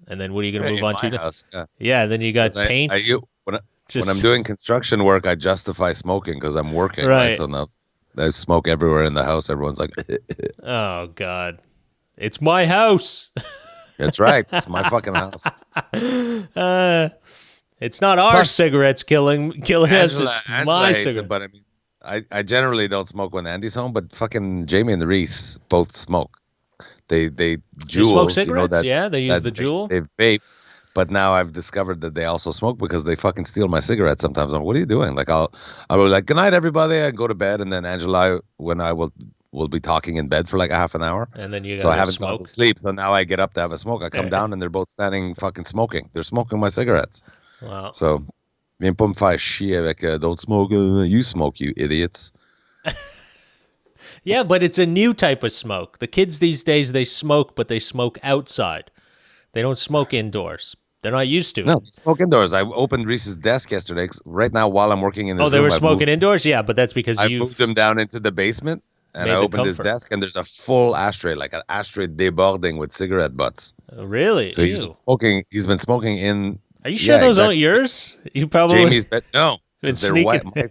S2: And then what are you going to
S3: Yeah,
S2: move
S3: in
S2: on
S3: my
S2: to?
S3: house, yeah.
S2: Yeah, then you got
S3: 'Cause
S2: paint.
S3: When
S2: Just-
S3: I'm doing construction work, I justify smoking because I'm working. Right.
S2: Right.
S3: So now there's smoke everywhere in the house. Everyone's like,
S2: Oh God, it's my house.
S3: "That's right. It's my fucking house."
S2: It's not our
S3: Plus-
S2: cigarettes killing us.
S3: Angela
S2: It's my
S3: hates it,
S2: cigarette.
S3: but I mean, I generally don't smoke when Andy's home, but fucking Jamie and Reese both smoke. They
S2: They
S3: Juul,
S2: smoke cigarettes?
S3: that,
S2: Yeah, they use the
S3: that
S2: Juul.
S3: they vape. But now I've discovered that they also smoke because they fucking steal my cigarettes sometimes. I'm like, what are you doing? Like I will like, good night everybody, and go to bed, and then Angela, when I will be talking in bed for like a half an hour.
S2: And then you
S3: So I
S2: gotta
S3: haven't gone
S2: smoke.
S3: to sleep. So now I get up to have a smoke. I come down and they're both standing fucking smoking. They're smoking my cigarettes.
S2: Wow.
S3: So viens pas me faire chier avec d'autres smoke. You smoke, you idiots.
S2: Yeah, but it's a new type of smoke. The kids these days, they smoke, but they smoke outside. They don't smoke indoors. They're not used to it.
S3: No, they smoke indoors. I opened Reese's desk yesterday. 'Cause right now, while I'm working in this
S2: Oh, they
S3: room,
S2: were smoking indoors? Yeah, but that's because
S3: I
S2: you
S3: moved him down into the basement, and
S2: made
S3: I
S2: the
S3: opened his
S2: comfort.
S3: desk, and there's a full ashtray, like an ashtray debording with cigarette butts.
S2: Really?
S3: So he's
S2: Ew.
S3: been smoking. He's been smoking in.
S2: Are you sure
S3: yeah,
S2: those
S3: exactly.
S2: aren't yours? You probably
S3: Jamie's bed. No,
S2: been
S3: 'cause they're white.
S2: sneaking.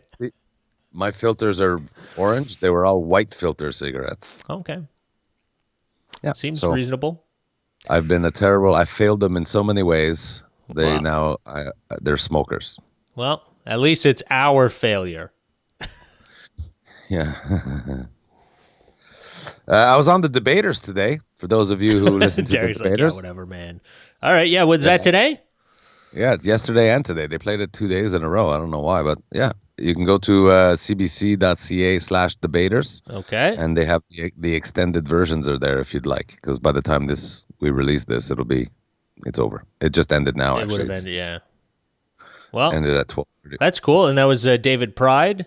S3: My filters are orange. They were all white filter cigarettes.
S2: Okay.
S3: Yeah,
S2: Seems
S3: so
S2: reasonable.
S3: I've been I failed them in so many ways. They
S2: Wow.
S3: they're smokers.
S2: Well, at least it's our failure.
S3: Yeah. I was on the Debaters today. For those of you who listen to the
S2: Derry's like, yeah,
S3: Debaters,
S2: whatever, man. All right, yeah, was that today?
S3: yeah, yesterday and today they played it 2 days in a row. I don't know why, but yeah, you can go to cbc.ca/debaters,
S2: Okay.
S3: and they have the extended versions are there if you'd like. Because by the time we release this, it's over. It just ended now.
S2: It would
S3: Actually,
S2: have
S3: It's
S2: ended, yeah. Well,
S3: ended at 12:30.
S2: that's cool. And that was David Pride.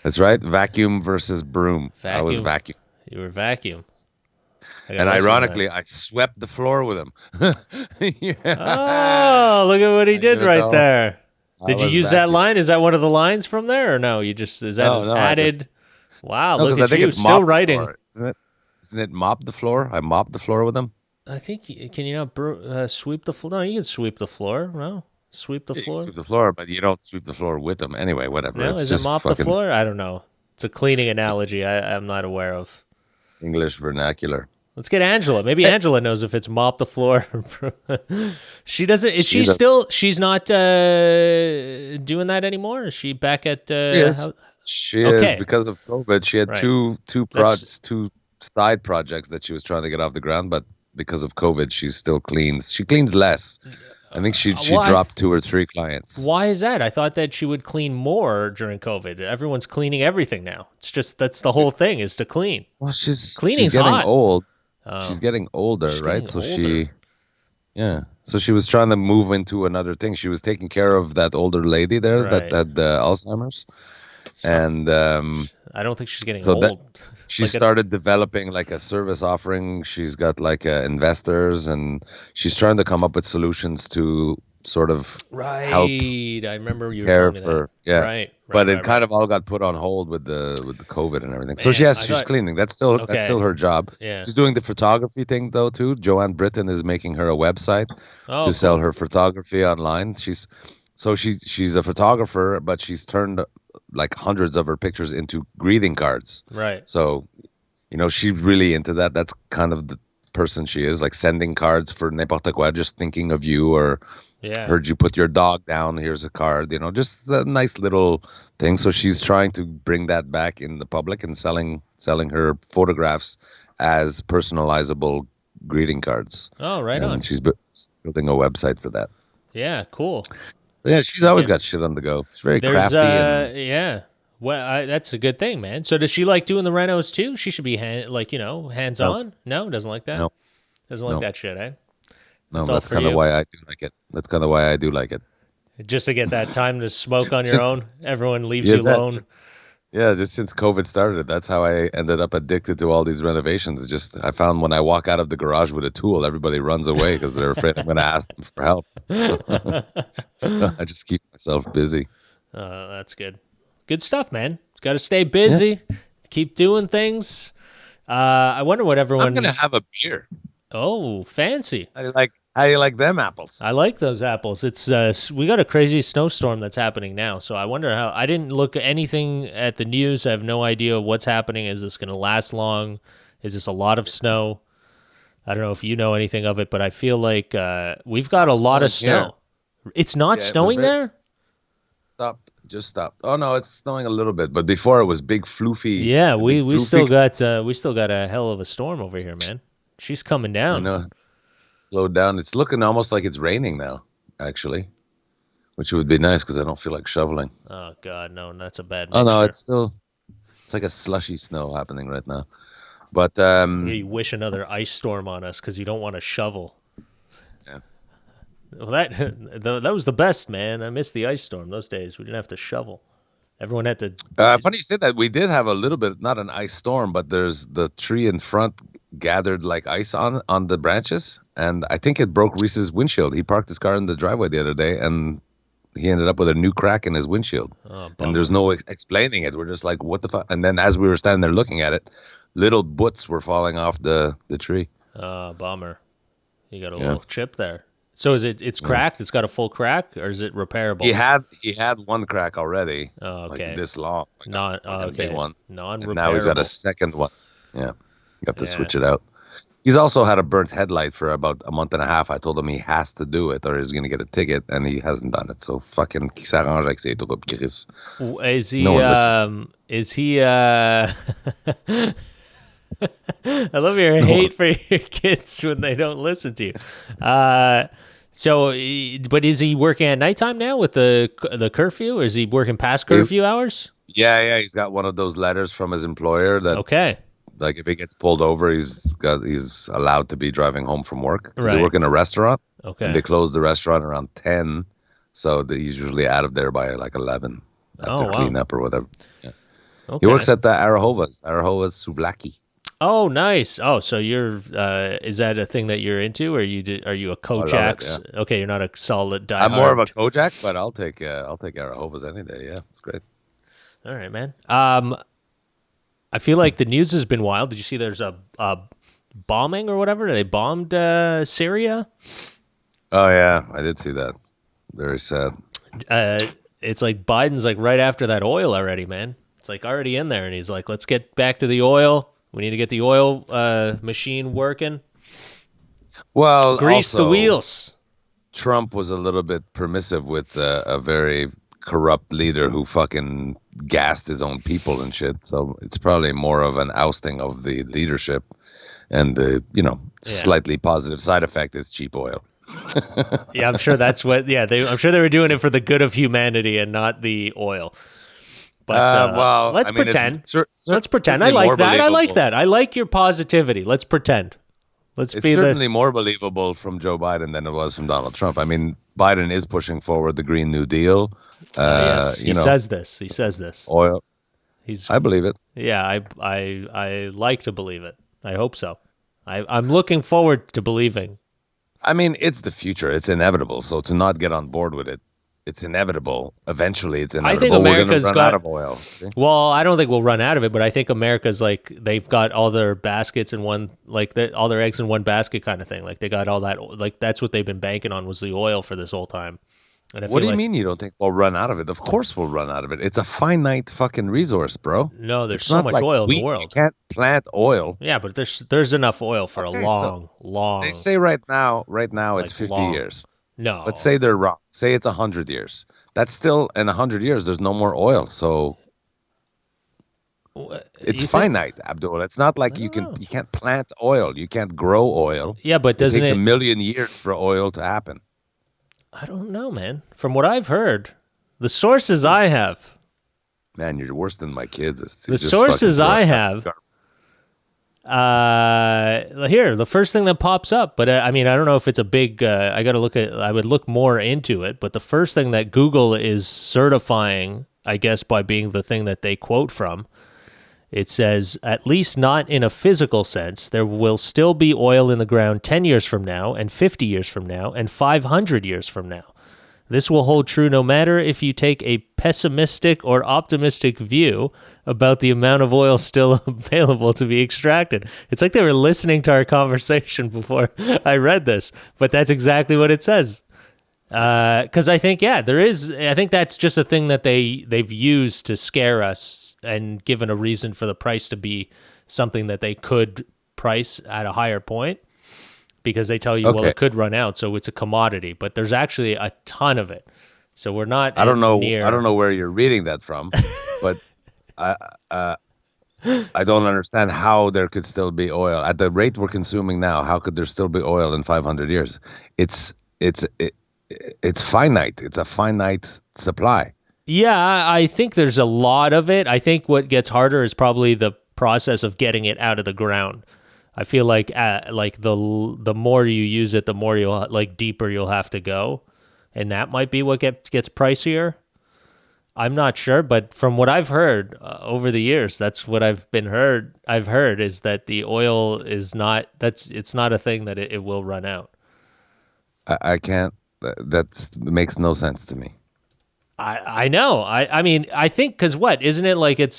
S3: That's right. Vacuum versus broom. I was
S2: Vacuum.
S3: vacuum.
S2: You were vacuum. I
S3: And
S2: gotta listen to
S3: ironically, I swept the floor with him. Yeah.
S2: that. Oh, look at what he did
S3: did it
S2: right
S3: all.
S2: there.
S3: I
S2: Did you
S3: was
S2: use that
S3: vacuum.
S2: line? Is that one of the lines from there, or no? You just is that
S3: No, I
S2: added?
S3: just-
S2: Wow,
S3: No,
S2: look
S3: 'cause I
S2: at
S3: think
S2: you
S3: it's
S2: still
S3: mop the
S2: writing.
S3: floor, isn't it? Isn't it mop the floor? I mopped the floor with him.
S2: I think can you not sweep the floor? No, you can sweep the floor. No, sweep the
S3: You can
S2: floor.
S3: sweep the floor, but you don't sweep the floor with them. Anyway, whatever.
S2: No,
S3: It's
S2: is it
S3: just
S2: mop the
S3: fucking
S2: floor? I don't know. It's a cleaning analogy. I'm not aware of.
S3: English vernacular.
S2: Let's get Angela. Maybe Angela knows if it's mop the floor. She doesn't. Is she
S3: doesn't.
S2: still? She's not doing that anymore. Is she back at?
S3: She
S2: Okay.
S3: is because of COVID. She had
S2: Right.
S3: two
S2: That's-
S3: two side projects that she was trying to get off the ground, but because of COVID, she still cleans. She cleans less. I think she
S2: Well,
S3: dropped 2 or 3 clients.
S2: Why is that? I thought that she would clean more during COVID. Everyone's cleaning everything now. It's just that's the whole thing is to clean.
S3: Well, she's
S2: Cleaning's
S3: getting
S2: hot.
S3: old.
S2: Oh.
S3: She's getting older,
S2: She's
S3: right?
S2: getting
S3: So
S2: older.
S3: so she was trying to move into another thing. She was taking care of that older lady there
S2: Right.
S3: that had Alzheimer's, and
S2: I don't think she's getting
S3: So
S2: old.
S3: that- she
S2: Like
S3: started developing like a service offering. She's got like investors, and she's trying to come up with solutions to sort of
S2: right.
S3: help
S2: I remember you were
S3: care
S2: telling me
S3: for
S2: that. Right.
S3: But it
S2: right.
S3: kind of all got put on hold with the COVID and everything. So
S2: Man, I
S3: she's
S2: thought-
S3: cleaning. That's
S2: Okay.
S3: still her job.
S2: Yeah.
S3: She's doing the photography thing though too. Joanne Britton is making her a website
S2: Oh,
S3: to sell
S2: cool.
S3: her photography online. She's a photographer, but she's turned like hundreds of her pictures into greeting cards.
S2: Right.
S3: So, she's really into that. That's kind of the person she is, like sending cards for n'importe quoi, just thinking of you, or
S2: Yeah.
S3: heard you put your dog down, here's a card, just a nice little thing. So she's trying to bring that back in the public and selling her photographs as personalizable greeting cards.
S2: Oh, right
S3: and
S2: on.
S3: she's building a website for that.
S2: Yeah. Cool.
S3: Yeah, she's always got shit on the go. It's very
S2: There's
S3: crafty. And
S2: yeah. Well, that's a good thing, man. So does she like doing the renos too? She should be hands on. No, doesn't like that.
S3: No.
S2: Doesn't like
S3: No.
S2: that shit, eh?
S3: no,
S2: all
S3: that's
S2: for
S3: kind of
S2: you.
S3: why I do like it. That's kind of why I do like it.
S2: Just to get that time to smoke on your
S3: Since-
S2: own. Everyone leaves
S3: Yeah,
S2: you
S3: that-
S2: alone.
S3: Yeah, just since COVID started, that's how I ended up addicted to all these renovations. It's just I found when I walk out of the garage with a tool, everybody runs away because they're afraid I'm going to ask them for help. So I just keep myself busy.
S2: That's good. Good stuff, man. Got to stay busy. Keep doing things. I wonder what everyone.
S3: I'm going to have a beer.
S2: Oh, fancy.
S3: How do you like them apples?
S2: I like those apples. It's we got a crazy snowstorm that's happening now, so I wonder how. I didn't look at anything at the news. I have no idea what's happening. Is this going to last long? Is this a lot of snow? I don't know if you know anything of it, but I feel like we've got a lot of
S3: snowing
S2: snow. It's not
S3: Yeah, it was
S2: snowing
S3: very-
S2: there.
S3: stopped. Just stopped. Oh no, it's snowing a little bit, but before it was big floofy.
S2: Yeah,
S3: the
S2: we
S3: big
S2: still
S3: floofy-
S2: got a hell of a storm over here, man. She's coming
S3: I
S2: down.
S3: know. Slowed down. It's looking almost like it's raining now, actually, which would be nice because I don't feel like shoveling.
S2: Oh God, no, that's a bad
S3: Oh
S2: mixture.
S3: no, it's like a slushy snow happening right now. But
S2: You wish another ice storm on us because you don't want to shovel.
S3: Yeah.
S2: Well, that was the best, man. I missed the ice storm those days. We didn't have to shovel. Everyone had to.
S3: funny you said that. We did have a little bit, not an ice storm, but there's the tree in front gathered like ice on the branches, and I think it broke Reese's windshield. He parked his car in the driveway the other day, and he ended up with a new crack in his windshield.
S2: Oh,
S3: And
S2: bummer.
S3: there's no explaining it. We're just like, what the fuck? And then as we were standing there looking at it, little boots were falling off the tree.
S2: Bummer. You got a little chip there. So it's cracked? It's got a full crack, or is it repairable?
S3: He had one crack already,
S2: Oh, okay.
S3: like this long, like
S2: Not
S3: a fucking big
S2: okay.
S3: one.
S2: Non-repairable.
S3: And now he's got a second one. Yeah, you have to
S2: Yeah.
S3: switch it out. He's also had a burnt headlight for about a month and a half. I told him he has to do it or he's going to get a ticket, and he hasn't done it. So fucking qui s'arrange avec ses trucs, Chris.
S2: Is he?
S3: No one listens.
S2: Is he? I love your hate for your kids when they don't listen to you. But is he working at nighttime now with the curfew, or is he working past curfew hours?
S3: Yeah, he's got one of those letters from his employer that,
S2: Okay.
S3: like, if he gets pulled over, he's allowed to be driving home from work. 'Cause
S2: Right.
S3: They work in a restaurant,
S2: Okay.
S3: and they close the restaurant around 10, so that he's usually out of there by like 11 after
S2: Oh, wow.
S3: cleanup or whatever.
S2: Okay.
S3: He works at the Arahovas Souvlaki.
S2: Oh, nice. Oh, so you're is that a thing that you're into, or are you a Kojaks? Okay, you're not a solid diehard.
S3: I'm more of a Kojaks, but I'll take Arahovas any day. Yeah, it's great.
S2: All right, man. I feel like the news has been wild. Did you see there's a bombing or whatever? They bombed Syria.
S3: Oh yeah, I did see that. Very sad.
S2: It's like Biden's like right after that oil already, man. It's like already in there, and he's like, let's get back to the oil. We need to get the oil machine working.
S3: Well,
S2: Grease the
S3: also,
S2: wheels.
S3: Trump was a little bit permissive with a very corrupt leader who fucking gassed his own people and shit. So it's probably more of an ousting of the leadership, and the slightly positive side effect is cheap oil.
S2: Yeah, I'm sure that's what. Yeah, I'm sure they were doing it for the good of humanity and not the oil. But
S3: well,
S2: let's
S3: I mean,
S2: pretend.
S3: it's
S2: Let's pretend. I
S3: certainly more
S2: like that. I like
S3: believable.
S2: that. I like your positivity. Let's pretend. Let's
S3: It's
S2: be
S3: certainly more believable from Joe Biden than it was from Donald Trump. I mean, Biden is pushing forward the Green New Deal.
S2: Yes, he
S3: you know,
S2: says this. He says this.
S3: oil.
S2: He's
S3: I believe it.
S2: yeah. I like to believe it. I hope so. I'm looking forward to believing.
S3: I mean, it's the future. It's inevitable. So to not get on board with it, it's inevitable. Eventually, it's
S2: I
S3: inevitable.
S2: think
S3: We're gonna
S2: America's
S3: run
S2: got-
S3: out of oil. See?
S2: Well, I don't think we'll run out of it, but I think America's like they've got all their baskets in one, like all their eggs in one basket kind of thing. Like they got all that, like that's what they've been banking on was the oil for this whole time. And I
S3: What do
S2: feel
S3: you
S2: like,
S3: mean you don't think we'll run out of it? Of course we'll run out of it. It's a finite fucking resource, bro.
S2: No, there's
S3: It's
S2: so
S3: not
S2: much
S3: like
S2: oil in
S3: wheat.
S2: the
S3: You
S2: world.
S3: can't plant oil.
S2: Yeah, but there's enough oil for
S3: Okay,
S2: a
S3: so
S2: long.
S3: They say right now it's
S2: Like
S3: 50
S2: long.
S3: years.
S2: No,
S3: But say they're wrong. Say it's 100 years. That's still in 100 years. There's no more oil. So it's
S2: You think-
S3: finite, Abdul. It's not like you can't plant oil. You can't grow oil.
S2: Yeah, but
S3: It
S2: doesn't
S3: takes
S2: it?
S3: a million years for oil to happen.
S2: I don't know, man. From what I've heard, the sources I have,
S3: Man, you're worse than my kids. It's
S2: the
S3: just
S2: sources
S3: fucking
S2: I
S3: garbage.
S2: have. Here, the first thing that pops up, but I mean, I don't know if it's a big. I got to look at. I would look more into it, but the first thing that Google is certifying, I guess, by being the thing that they quote from, it says, at least not in a physical sense, there will still be oil in the ground 10 years from now, and 50 years from now, and 500 years from now. This will hold true no matter if you take a pessimistic or optimistic view about the amount of oil still available to be extracted. It's like they were listening to our conversation before I read this, but that's exactly what it says. Because I think, there is. I think that's just a thing that they've used to scare us and given a reason for the price to be something that they could price at a higher point. Because they tell you, well,
S3: Okay.
S2: it could run out, so it's a commodity. But there's actually a ton of it. So we're not.
S3: I don't know.
S2: Near...
S3: I don't know where you're reading that from, but I don't understand how there could still be oil at the rate we're consuming now. How could there still be oil in 500 years? It's finite. It's a finite supply.
S2: Yeah, I think there's a lot of it. I think what gets harder is probably the process of getting it out of the ground. I feel like the more you use it, the more you'll deeper you'll have to go, and that might be what gets pricier. I'm not sure, but from what I've heard over the years, that's what I've heard is that the oil is not. It's not a thing that it will run out.
S3: I can't. That makes no sense to me.
S2: I know. I mean, I think because what isn't it like it's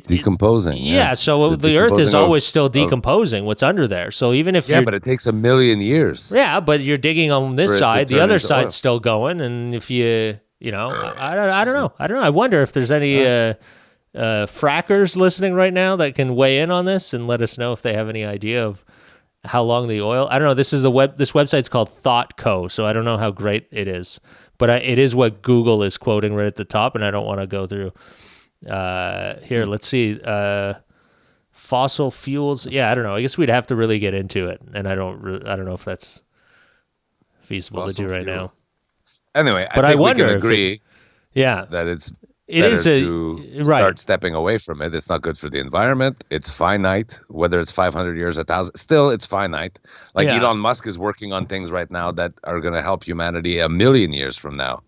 S3: decomposing.
S2: Yeah, so the Earth is always still decomposing what's under there. So even if
S3: but it takes 1 million years.
S2: Yeah, but you're digging on this side, the other side's still going, and if I don't know. I wonder if there's any frackers listening right now that can weigh in on this and let us know if they have any idea of how long the oil. I don't know. This website's called ThoughtCo, so I don't know how great it is, but it is what Google is quoting right at the top, and I don't want to go through. Here, let's see. Fossil fuels. Yeah, I don't know. I guess we'd have to really get into it, and I don't know if that's feasible
S3: Fossil
S2: to do right
S3: fuels. Now. Anyway,
S2: but
S3: I think
S2: wonder
S3: we can agree.
S2: That
S3: it's better to start stepping away from it. It's not good for the environment. It's finite. Whether it's 500 years, 1,000, still it's finite. Elon Musk is working on things right now that are going to help humanity 1 million years from now.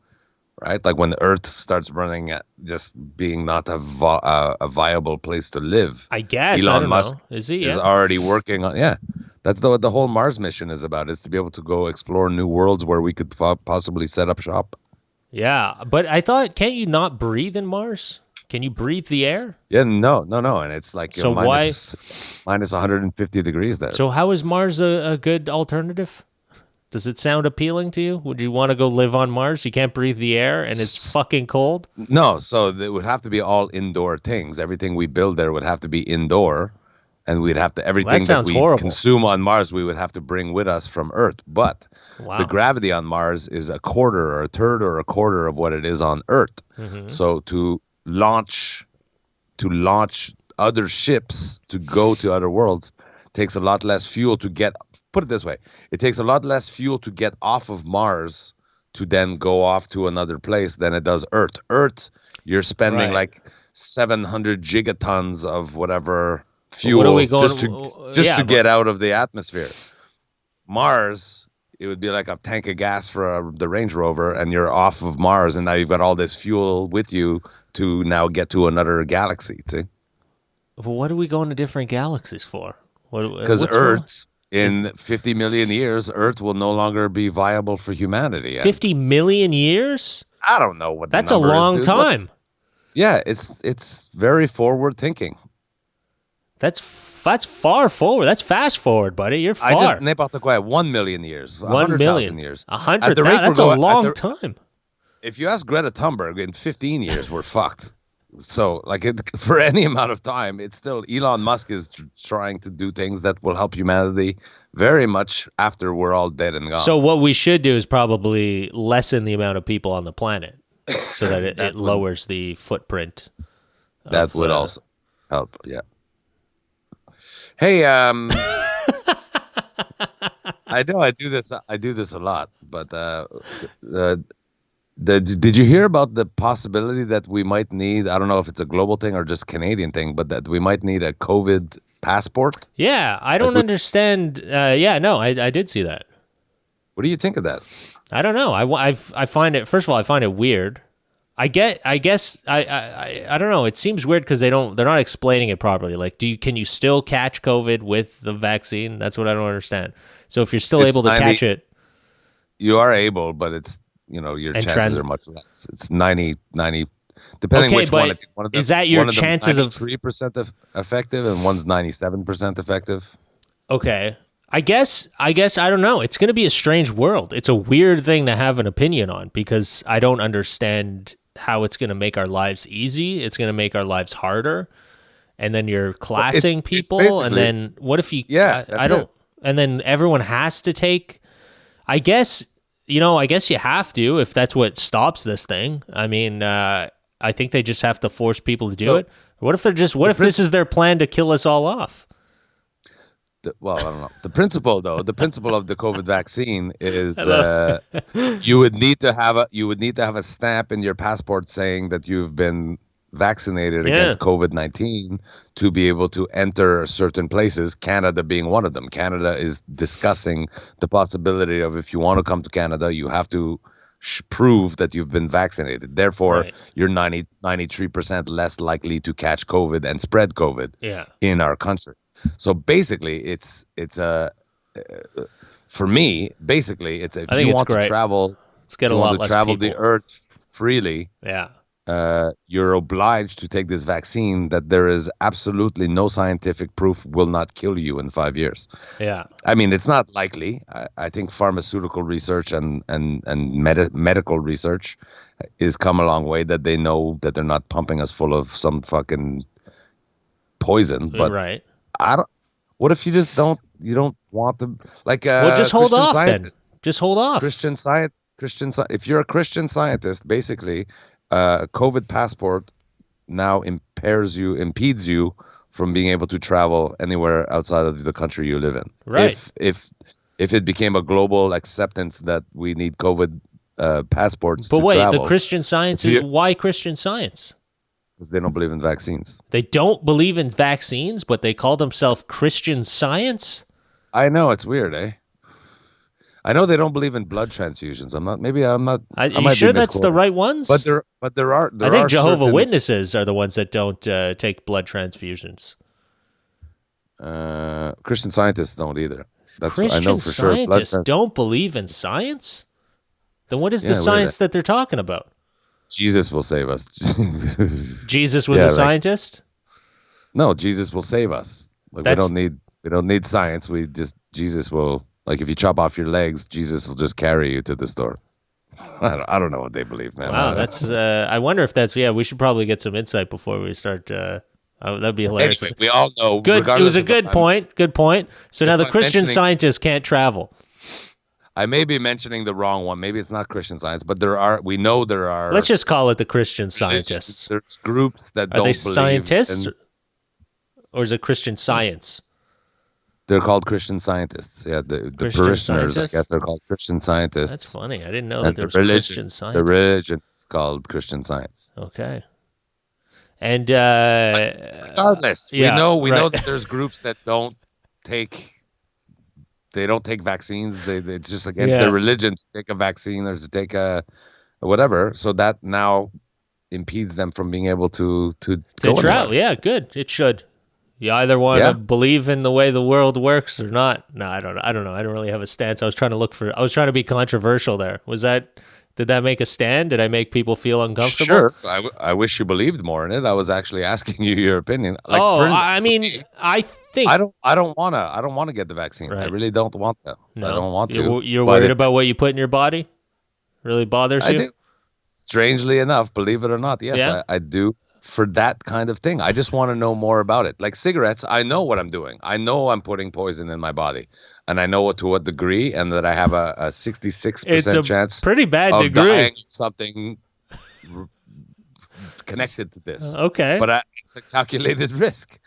S3: Right, like when the Earth starts running, just being not a viable place to live.
S2: I guess
S3: Elon Musk
S2: is
S3: already working on. Yeah, that's what the whole Mars mission is about: is to be able to go explore new worlds where we could possibly set up shop.
S2: Yeah, but I thought, can't you not breathe in Mars? Can you breathe the air?
S3: Yeah, no, and it's like minus 150 degrees there.
S2: So how is Mars a good alternative? Does it sound appealing to you? Would you want to go live on Mars? You can't breathe the air and it's fucking cold?
S3: No, so it would have to be all indoor things. Everything we build there would have to be indoor, and we'd have to everything that we consume on Mars we would have to bring with us from Earth. But the gravity on Mars is a quarter or a third or a quarter of what it is on Earth. Mm-hmm. So to launch other ships to go to other worlds takes a lot less fuel to get. Put it this way, it takes a lot less fuel to get off of Mars to then go off to another place than it does Earth. Earth, you're spending like 700 gigatons of whatever fuel just to get out of the atmosphere. Mars, it would be like a tank of gas for the Range Rover, and you're off of Mars, and now you've got all this fuel with you to now get to another galaxy, see?
S2: But what are we going to different galaxies for?
S3: Because Earth... In 50 million years, Earth will no longer be viable for humanity.
S2: 50 million years?
S3: I don't know what
S2: that's a long time.
S3: Yeah, it's very forward thinking.
S2: That's far forward. That's fast forward, buddy. You're far.
S3: I just n'importe quoi. 1 million years. 100,000 years.
S2: 100,000. That's a long time.
S3: If you ask Greta Thunberg, in 15 years, we're fucked. So, for any amount of time, it's still Elon Musk is trying to do things that will help humanity very much after we're all dead and gone.
S2: So what we should do is probably lessen the amount of people on the planet so that it lowers the footprint.
S3: That would also help, yeah. Hey, I know I do this a lot, but did you hear about the possibility that we might need, I don't know if it's a global thing or just Canadian thing, but that we might need a COVID passport?
S2: Yeah, I don't understand. I did see that.
S3: What do you think of that?
S2: I don't know. I find it, first of all, I find it weird. I guess I don't know. It seems weird because they're not explaining it properly. Like, can you still catch COVID with the vaccine? That's what I don't understand. So if you're still able to catch it,
S3: you are able, but it's, your chances are much less. It's 90, depending which one. One of them,
S2: is that your chances of
S3: 3% effective and one's 97% effective?
S2: Okay. I guess I don't know. It's going to be a strange world. It's a weird thing to have an opinion on because I don't understand how it's going to make our lives easy. It's going to make our lives harder. And then you're classing people. And then what if you, I don't, and then everyone has to take I guess you have to if that's what stops this thing. I mean, I think they just have to force people to do it. What if this is their plan to kill us all off?
S3: Well, I don't know. The principle of the COVID vaccine is you would need to have a stamp in your passport saying that you've been vaccinated against COVID-19 to be able to enter certain places, Canada being one of them. Canada is discussing the possibility of, if you want to come to Canada, you have to prove that you've been vaccinated. Therefore, you're 93% less likely to catch COVID and spread COVID in our country. So basically, it's for me, basically, it's if you want to travel, the earth freely, you're obliged to take this vaccine that there is absolutely no scientific proof will not kill you in 5 years.
S2: Yeah.
S3: I mean, it's not likely. I think pharmaceutical research and medical research is come a long way that they know that they're not pumping us full of some fucking poison. But what if you just don't want to, like,
S2: just hold off then. Just hold off.
S3: If you're a Christian scientist, basically, COVID passport now impedes you from being able to travel anywhere outside of the country you live in.
S2: Right.
S3: If it became a global acceptance that we need COVID passports to travel.
S2: The Christian Science why Christian Science?
S3: Because they don't believe in vaccines.
S2: They don't believe in vaccines, but they call themselves Christian Science?
S3: I know, it's weird, eh? I know they don't believe in blood transfusions. I'm not.
S2: You sure that's the right ones?
S3: But there are.
S2: I think Jehovah's Witnesses are the ones that don't take blood transfusions.
S3: Christian Scientists don't either.
S2: Christian
S3: I know for
S2: Scientists
S3: sure.
S2: Don't believe in science? Then what is the science that they're talking about?
S3: Jesus will save us.
S2: Jesus was a scientist?
S3: No, Jesus will save us. Like, we don't need science. Jesus will. Like, if you chop off your legs, Jesus will just carry you to the store. I don't know what they believe, man.
S2: Wow, that's. I wonder if that's. Yeah, we should probably get some insight before we start. That'd be hilarious.
S3: Anyway, we all know.
S2: Good. It was a good point. Good point. So now the Christian Scientists can't travel.
S3: I may be mentioning the wrong one. Maybe it's not Christian Science, but there are. We know there are.
S2: Let's just call it the Christian Scientists.
S3: There's groups that don't
S2: believe.
S3: Are they
S2: scientists, or is it Christian Science?
S3: They're called Christian Scientists. Yeah, the parishioners, I guess, are called Christian Scientists.
S2: That's funny. I didn't know that there was Christian Science.
S3: The religion is called Christian Science.
S2: Okay. And
S3: regardless, we know that there's groups that don't take vaccines. It's just against their religion to take a vaccine or to take a whatever. So that now impedes them from being able to
S2: travel. Yeah, good. It should. You either want to believe in the way the world works or not. No, I don't know. I don't really have a stance. I was trying to be controversial there. Did that make a stand? Did I make people feel uncomfortable?
S3: Sure. I wish you believed more in it. I was actually asking you your opinion. Like,
S2: I think
S3: I don't want to get the vaccine. Right. I really don't want that. No. I don't want to.
S2: You're worried about what you put in your body? Really bothers you?
S3: I do. Strangely enough, believe it or not, yes, I do. For that kind of thing, I just want to know more about it. Like cigarettes, I know what I'm doing. I know I'm putting poison in my body, and I know to what degree, and that I have a 66% chance.
S2: Pretty bad
S3: of
S2: degree.
S3: Dying of something connected to this.
S2: Okay,
S3: but it's a calculated risk.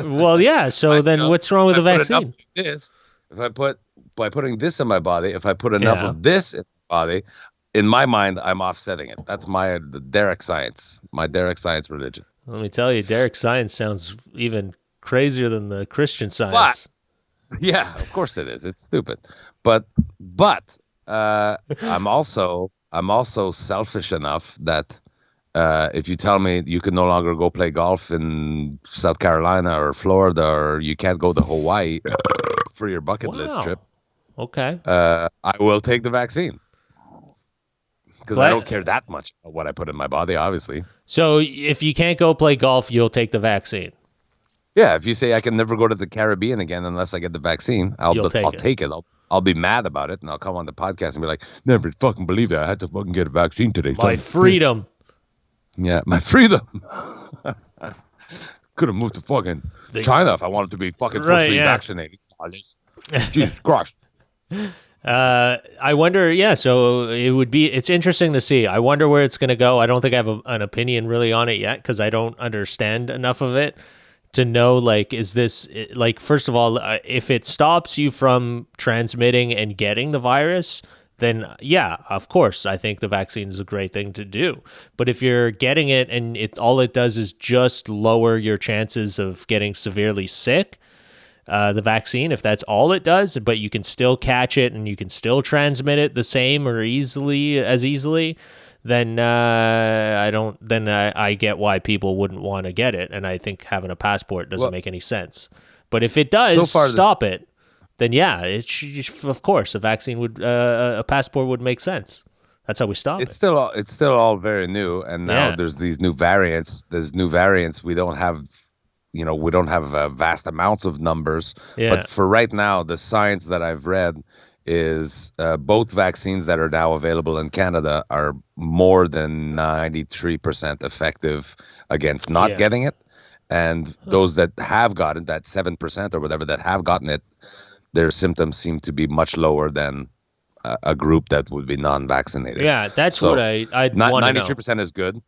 S2: Well, yeah. So then, what's wrong with the vaccine?
S3: By putting this in my body, if I put enough of this in my body. In my mind, I'm offsetting it. That's my Derek Science religion.
S2: Let me tell you, Derek Science sounds even crazier than the Christian Science.
S3: But, yeah, of course it is. It's stupid. But I'm also selfish enough that if you tell me you can no longer go play golf in South Carolina or Florida, or you can't go to Hawaii for your bucket list trip,
S2: okay,
S3: I will take the vaccine. Because I don't care that much about what I put in my body, obviously.
S2: So if you can't go play golf, you'll take the vaccine?
S3: Yeah, if you say I can never go to the Caribbean again unless I get the vaccine, I'll take it. I'll be mad about it, and I'll come on the podcast and be like, never fucking believe that. I had to fucking get a vaccine today.
S2: My freedom.
S3: Yeah, my freedom. Could have moved to fucking China if I wanted to be fucking forcefully vaccinated. Jesus Christ.
S2: I wonder, yeah, so it's interesting to see. I wonder where it's going to go. I don't think I have an opinion really on it yet because I don't understand enough of it to know, like, is this, like, first of all, if it stops you from transmitting and getting the virus, then yeah, of course, I think the vaccine is a great thing to do. But if you're getting it and all it does is just lower your chances of getting severely sick, the vaccine, if that's all it does, but you can still catch it and you can still transmit it the same or easily, then I get why people wouldn't want to get it, and I think having a passport doesn't make any sense. But if it does stop it, then yeah, of course a vaccine would a passport would make sense. That's how we stop it.
S3: It's still all very new, and now there's these new variants. There's new variants. We don't have vast amounts of numbers, but for right now, the science that I've read is both vaccines that are now available in Canada are more than 93% effective against not getting it. And those that have gotten that 7% or whatever that have gotten it, their symptoms seem to be much lower than a group that would be non-vaccinated.
S2: Yeah, that's what I'd want to know.
S3: 93% is good.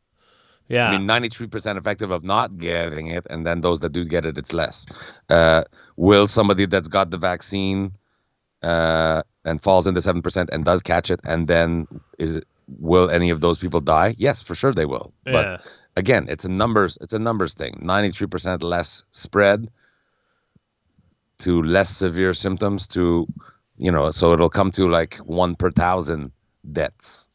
S2: Yeah.
S3: I mean, 93% effective of not getting it, and then those that do get it, it's less. Will somebody that's got the vaccine and falls into 7% and does catch it, and then will any of those people die? Yes, for sure they will.
S2: Yeah.
S3: But again, it's a numbers thing. 93% less spread to less severe symptoms to, so it'll come to like 1 per 1,000 deaths.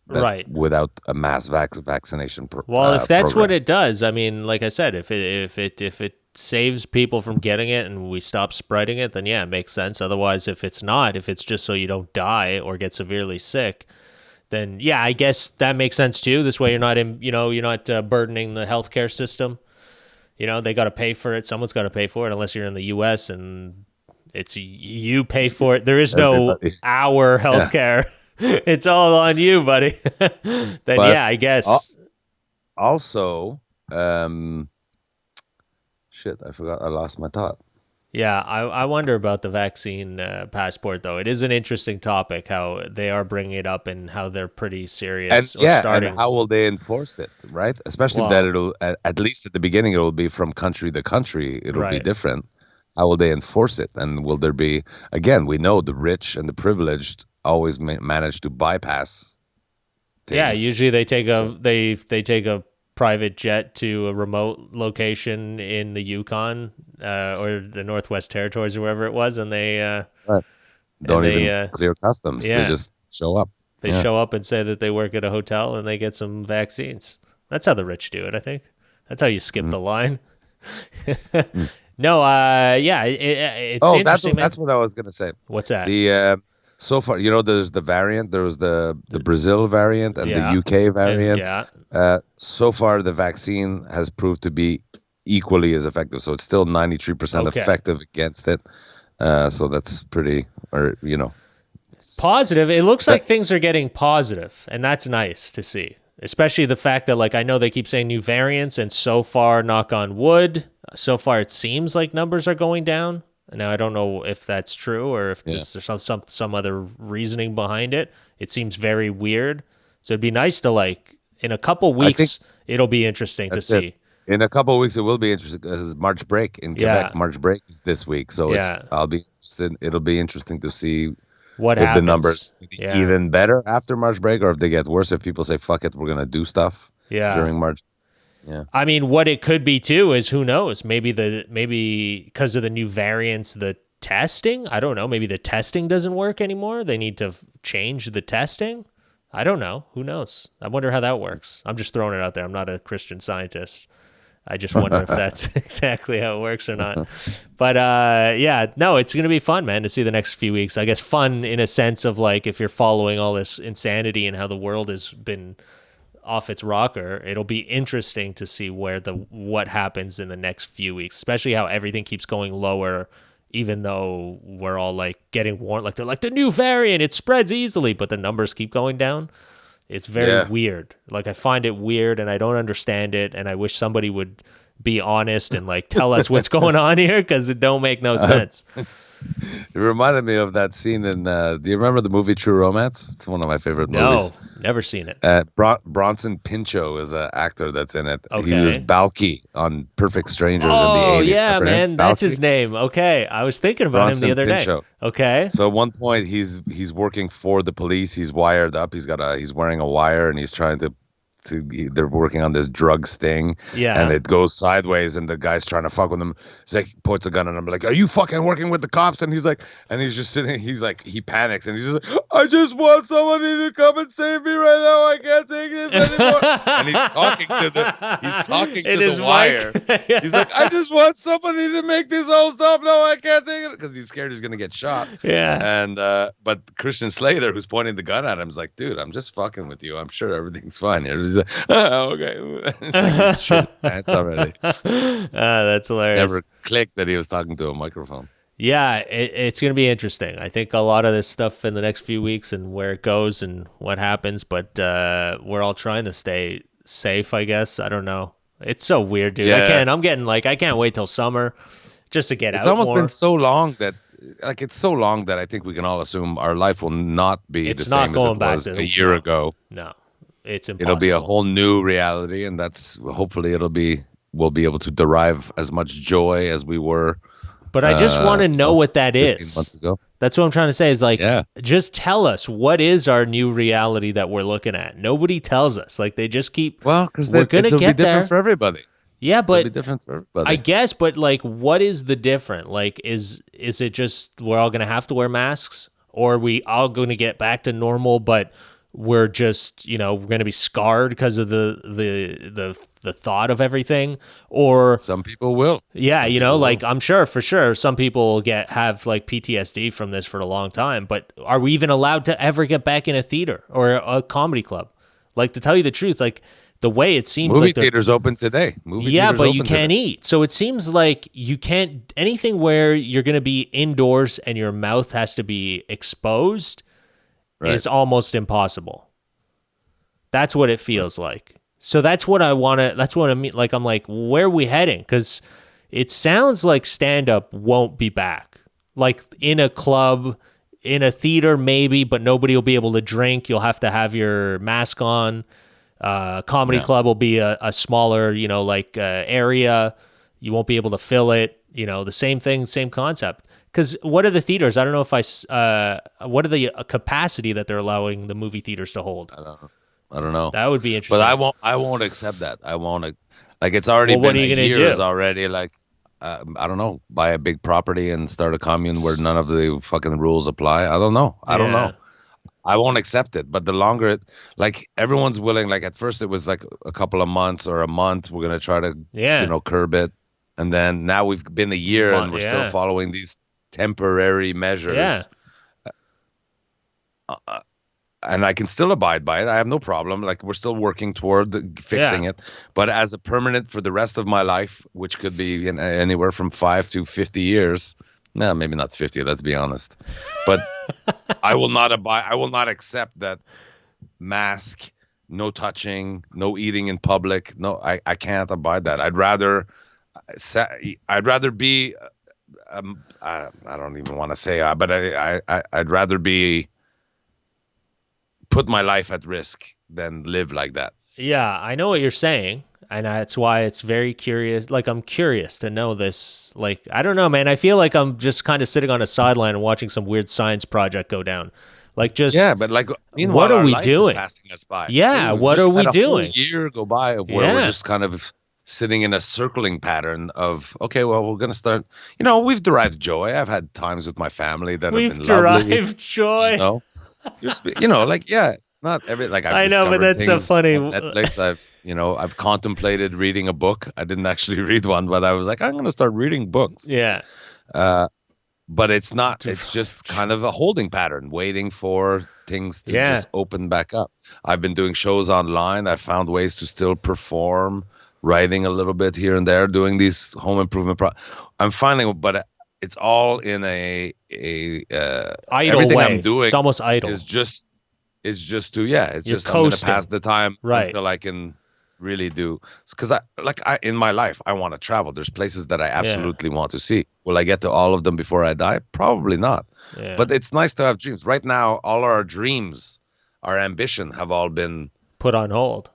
S2: Right.
S3: Without a mass vaccination
S2: well, if that's
S3: program.
S2: what it does, I mean, like I said, if it saves people from getting it and we stop spreading it, then yeah, it makes sense. Otherwise, if it's just so you don't die or get severely sick, then yeah, I guess that makes sense too. This way, you're not burdening the healthcare system. They got to pay for it. Someone's got to pay for it, unless you're in the U.S. and it's you pay for it. There is no our healthcare. Yeah. It's all on you, buddy. Yeah, I guess.
S3: Also, shit, I forgot. I lost my thought.
S2: Yeah, I wonder about the vaccine passport, though. It is an interesting topic, how they are bringing it up and how they're pretty serious.
S3: And how will they enforce it, right? Especially that it'll, at least at the beginning, it will be from country to country. It'll be different. How will they enforce it? And will there be, again, we know the rich and the privileged always manage to bypass things.
S2: Yeah, usually they take they take a private jet to a remote location in the Yukon or the Northwest Territories or wherever it was, and they
S3: don't even clear customs. Yeah. They just show up.
S2: They show up and say that they work at a hotel and they get some vaccines. That's how the rich do it, I think. That's how you skip the line. No, it's interesting.
S3: That's what I was gonna say.
S2: What's that?
S3: The so far, there's the variant. There was the Brazil variant and the UK variant. So far, the vaccine has proved to be equally as effective. So it's still 93% effective against it. So that's pretty,
S2: positive. It looks like things are getting positive, and that's nice to see. Especially the fact that, like, I know they keep saying new variants, and so far, knock on wood, so far it seems like numbers are going down. Now, I don't know if that's true or if there's some other reasoning behind it. It seems very weird. So it'd be nice to, like, in a couple weeks, it'll be interesting to see.
S3: In a couple of weeks, it will be interesting because March break in Quebec. March break is this week. So it'll be interesting to see
S2: what
S3: if
S2: happens.
S3: The numbers get even better after March break, or if they get worse, if people say, fuck it, we're going to do stuff during March. Yeah.
S2: I mean, what it could be too is, who knows? Maybe because of the new variants, the testing, I don't know. Maybe the testing doesn't work anymore. They need to change the testing. I don't know. Who knows? I wonder how that works. I'm just throwing it out there. I'm not a Christian Scientist. I just wonder if that's exactly how it works or not. But it's going to be fun, man, to see the next few weeks. I guess fun in a sense of, like, if you're following all this insanity and how the world has been off its rocker, it'll be interesting to see what happens in the next few weeks, especially how everything keeps going lower, even though we're all, like, getting warned, like, they're like, the new variant, it spreads easily, but the numbers keep going down. It's very weird. Like, I find it weird and I don't understand it, and I wish somebody would be honest and, like, tell us what's going on here, because it don't make no sense.
S3: It reminded me of that scene in. Do you remember the movie True Romance? It's one of my favorite movies.
S2: No, never seen it.
S3: Bronson Pinchot is an actor that's in it. He
S2: Okay.
S3: was Balky on Perfect Strangers in the
S2: Oh
S3: 80s.
S2: yeah,
S3: Remember him?
S2: man, that's
S3: Balky?
S2: his name. Okay, I was thinking about him
S3: Bronson
S2: the other day.
S3: Pinchot.
S2: Okay.
S3: So at one point he's working for the police. He's wired up. He's wearing a wire and he's trying to they're working on this drug sting.
S2: Yeah.
S3: And it goes sideways and the guy's trying to fuck with him. He's like points a gun at him like, "Are you fucking working with the cops?" And he's just sitting. He's like he panics and he's just like, "I just want somebody to come and save me right now. I can't take this anymore." And he's talking to the wire. He's like, "I just want somebody to make this all stop. No, I can't take it," because he's scared he's gonna get shot.
S2: Yeah.
S3: And but Christian Slater, who's pointing the gun at him, is like, "Dude, I'm just fucking with you. I'm sure everything's fine here." He's like, "Oh, okay." It's like he's shit his pants already.
S2: That's hilarious.
S3: Never clicked that he was talking to a microphone.
S2: Yeah, it's going to be interesting. I think a lot of this stuff in the next few weeks and where it goes and what happens, but we're all trying to stay safe, I guess. I don't know. It's so weird, dude.
S3: Yeah.
S2: I can't wait till summer just to get out
S3: It's almost
S2: more.
S3: been so long that I think we can all assume our life will not be
S2: It's
S3: the
S2: not
S3: same as
S2: going
S3: it
S2: back
S3: was
S2: to
S3: a year ago.
S2: No, it's impossible.
S3: It'll be a whole new reality, and hopefully we'll be able to derive as much joy as we were.
S2: But I just want to know what that
S3: 15
S2: is.
S3: months ago.
S2: That's what I'm trying to say is like,
S3: Yeah.
S2: just tell us what is our new reality that we're looking at. Nobody tells us. Like they just keep,
S3: Well, because
S2: we're going to
S3: it'll be
S2: get
S3: different
S2: there.
S3: for everybody.
S2: Yeah,
S3: It'll be
S2: but
S3: different for everybody.
S2: I guess, but like, what is the different? Like, is it just we're all going to have to wear masks, or are we all going to get back to normal, but we're just we're going to be scarred because of the thought of everything, or
S3: Some people will.
S2: yeah,
S3: Some people
S2: like
S3: will.
S2: I'm sure for sure some people will have like PTSD from this for a long time, but are we even allowed to ever get back in a theater or a comedy club? Like to tell you the truth, like the way it seems
S3: Movie
S2: like they're-
S3: theaters open today.
S2: yeah,
S3: theaters
S2: but you
S3: open
S2: can't
S3: today.
S2: eat. So it seems like you can't anything where you're going to be indoors and your mouth has to be exposed
S3: Right.
S2: is almost impossible. That's what it feels like. So that's what I want to that's what I mean like I'm like where are we heading? Cuz it sounds like stand up won't be back. Like in a club, in a theater maybe, but nobody will be able to drink. You'll have to have your mask on. Comedy club will be a smaller, area. You won't be able to fill it. The same thing, same concept. Because what are the theaters? I don't know if what are the capacity that they're allowing the movie theaters to hold?
S3: I don't know.
S2: That would be interesting.
S3: But I won't accept that. I won't. Like it's already
S2: Well, what
S3: been
S2: are you gonna
S3: years
S2: do?
S3: already. Like I don't know. Buy a big property and start a commune where none of the fucking rules apply. I don't know. I don't
S2: Yeah.
S3: know. I won't accept it. But the longer it, like everyone's willing. Like at first it was like a couple of months or a month. We're gonna try to
S2: Yeah.
S3: curb it, and then now we've been a year and we're
S2: Yeah.
S3: still following these temporary measures.
S2: Yeah.
S3: And I can still abide by it. I have no problem. Like we're still working toward fixing it. But as a permanent for the rest of my life, which could be anywhere from 5 to 50 years. No, maybe not 50. Let's be honest. But I will not abide. I will not accept that mask, no touching, no eating in public. No, I can't abide that. I'd rather be. I don't even want to say, but I'd rather be. Put my life at risk than live like that.
S2: Yeah, I know what you're saying, and that's why it's very curious. Like I'm curious to know this. Like I don't know, man. I feel like I'm just kind of sitting on a sideline and watching some weird science project go down. Like just
S3: but like,
S2: what are
S3: our
S2: we
S3: life is
S2: doing?
S3: passing us by.
S2: Yeah,
S3: We've
S2: what
S3: just
S2: are we
S3: had a
S2: doing?
S3: whole year go by of where we're just kind of sitting in a circling pattern of okay, well, we're gonna start. We've derived joy. I've had times with my family that
S2: We've
S3: have been lovely.
S2: derived joy.
S3: Not every like
S2: I
S3: I've
S2: know, but
S3: discovered
S2: that's so
S3: things
S2: funny.
S3: on Netflix. I've contemplated reading a book. I didn't actually read one, but I was like, I'm gonna start reading books.
S2: Yeah.
S3: But it's not. It's just kind of a holding pattern, waiting for things to just open back up. I've been doing shows online. I've found ways to still perform, writing a little bit here and there, doing these home improvement. I'm finding, but it's all in a
S2: idle
S3: everything
S2: way.
S3: I'm doing
S2: It's almost idle.
S3: is just to it's
S2: You're
S3: just I'm gonna
S2: coasting.
S3: pass the time
S2: Right.
S3: until I can really do. Because I in my life, I want to travel. There's places that I absolutely want to see. Will I get to all of them before I die? Probably not.
S2: Yeah.
S3: But it's nice to have dreams. Right now, all our dreams, our ambition have all been
S2: Put on hold.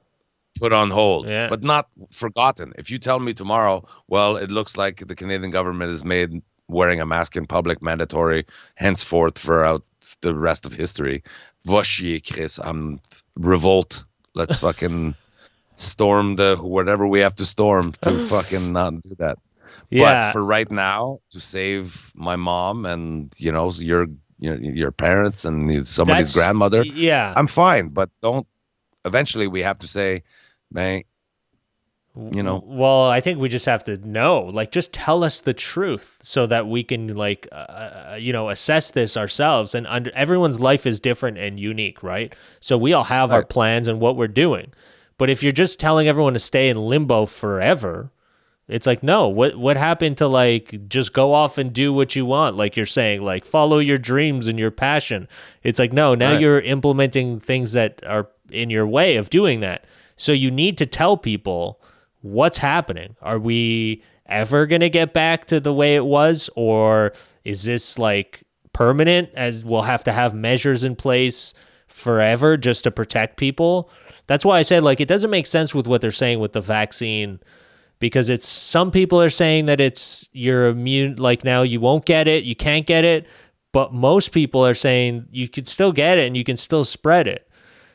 S3: put on hold,
S2: Yeah.
S3: but not forgotten. If you tell me tomorrow, well, it looks like the Canadian government has made wearing a mask in public mandatory henceforth throughout the rest of history. Va chier, Chris. I'm revolt. Let's fucking storm the whatever we have to storm to fucking not do that.
S2: Yeah.
S3: But for right now, to save my mom and your parents and somebody's
S2: That's-
S3: grandmother,
S2: Yeah.
S3: I'm fine. But don't. Eventually, we have to say, man,
S2: Well, I think we just have to know, like, just tell us the truth so that we can, like, assess this ourselves. And everyone's life is different and unique, right? So we all have our
S3: Right.
S2: plans and what we're doing. But if you're just telling everyone to stay in limbo forever, it's like, no, what happened to, like, just go off and do what you want? Like you're saying, like, follow your dreams and your passion. It's like, no, now
S3: Right.
S2: you're implementing things that are in your way of doing that. So you need to tell people what's happening. Are we ever going to get back to the way it was? Or is this like permanent, as we'll have to have measures in place forever just to protect people? That's why I said, like, it doesn't make sense with what they're saying with the vaccine, because it's some people are saying that you're immune, like now you won't get it, you can't get it. But most people are saying you could still get it and you can still spread it.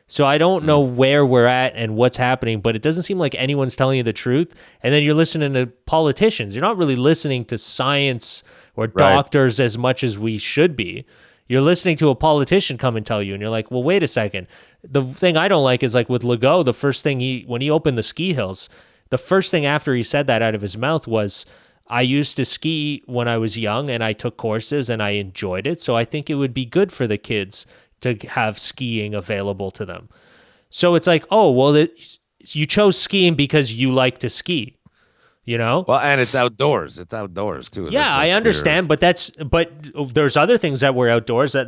S2: So I don't know where we're at and what's happening, but it doesn't seem like anyone's telling you the truth. And then you're listening to politicians. You're not really listening to science or doctors as much as we should be. You're listening to a politician come and tell you, and you're like, well, wait a second. The thing I don't like is, like, with Legault, the first thing when he opened the ski hills, the first thing after he said that out of his mouth was, I used to ski when I was young and I took courses and I enjoyed it. So I think it would be good for the kids to have skiing available to them. So it's like, oh, well, you chose skiing because you like to ski, you know?
S3: Well, and it's outdoors. It's outdoors too.
S2: Yeah, I understand, but there's other things that were outdoors that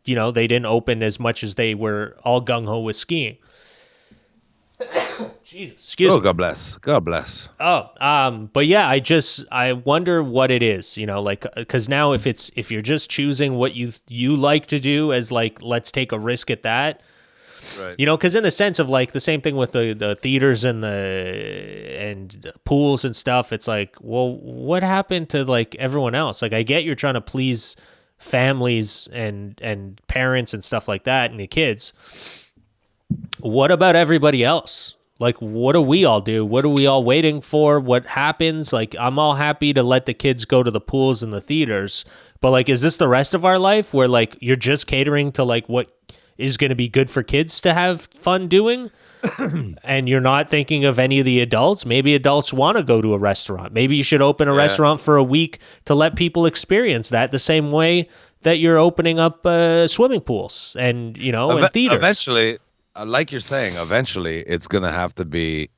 S2: they didn't open as much as they were all gung ho with skiing. Jesus, excuse me.
S3: God bless. God bless.
S2: But yeah, I wonder what it is, like, because now if you're just choosing what you like to do as, like, let's take a risk at that,
S3: Right.
S2: because in the sense of, like, the same thing with the theaters and the pools and stuff, it's like, well, what happened to, like, everyone else? Like, I get you're trying to please families and parents and stuff like that and the kids. What about everybody else? Like, what do we all do? What are we all waiting for? What happens? Like, I'm all happy to let the kids go to the pools and the theaters, but, like, is this the rest of our life where, like, you're just catering to, like, what is going to be good for kids to have fun doing? And you're not thinking of any of the adults? Maybe adults want to go to a restaurant. Maybe you should open a restaurant for a week to let people experience that the same way that you're opening up swimming pools and, and theaters.
S3: Eventually, like you're saying, eventually it's gonna have to be.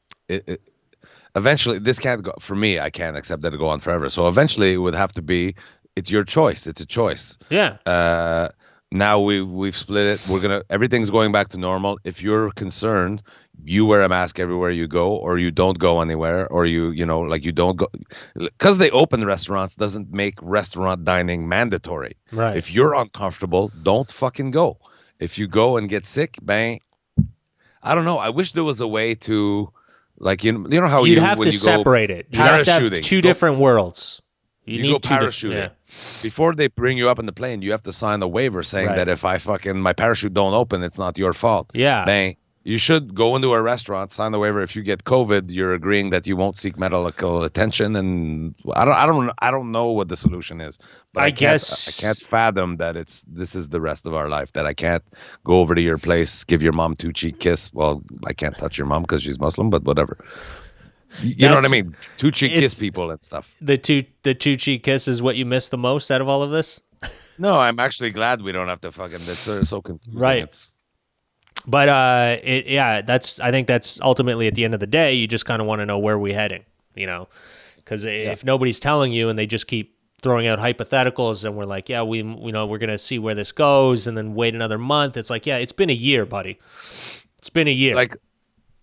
S3: Eventually, this can't go. For me, I can't accept that it go on forever. So eventually, it would have to be. It's your choice. It's a choice.
S2: Yeah.
S3: Now we've split it. Everything's going back to normal. If you're concerned, you wear a mask everywhere you go, or you don't go anywhere, or you don't go, because they open restaurants doesn't make restaurant dining mandatory.
S2: Right.
S3: If you're uncomfortable, don't fucking go. If you go and get sick, bang. I don't know. I wish there was a way to, like, you know how
S2: you'd have to separate it. You'd have to have two different worlds.
S3: You go parachuting. Before they bring you up in the plane, you have to sign a waiver saying that if my parachute don't open, it's not your fault.
S2: Yeah.
S3: Bang. You should go into a restaurant, sign the waiver. If you get COVID, you're agreeing that you won't seek medical attention. And I don't know what the solution is, but I can't fathom that this is the rest of our life, that I can't go over to your place, give your mom 2-cheek kiss. Well, I can't touch your mom because she's Muslim, but whatever. You know what I mean? 2-cheek kiss people and stuff.
S2: The 2-cheek kiss is what you miss the most out of all of this?
S3: No, I'm actually glad we don't have to fucking. That's so confusing.
S2: Right. But I think that's ultimately, at the end of the day, you just kind of want to know where we're heading, because if nobody's telling you and they just keep throwing out hypotheticals and we're like, yeah, we're going to see where this goes and then wait another month. It's like, yeah, it's been a year, buddy. It's been a year.
S3: Like,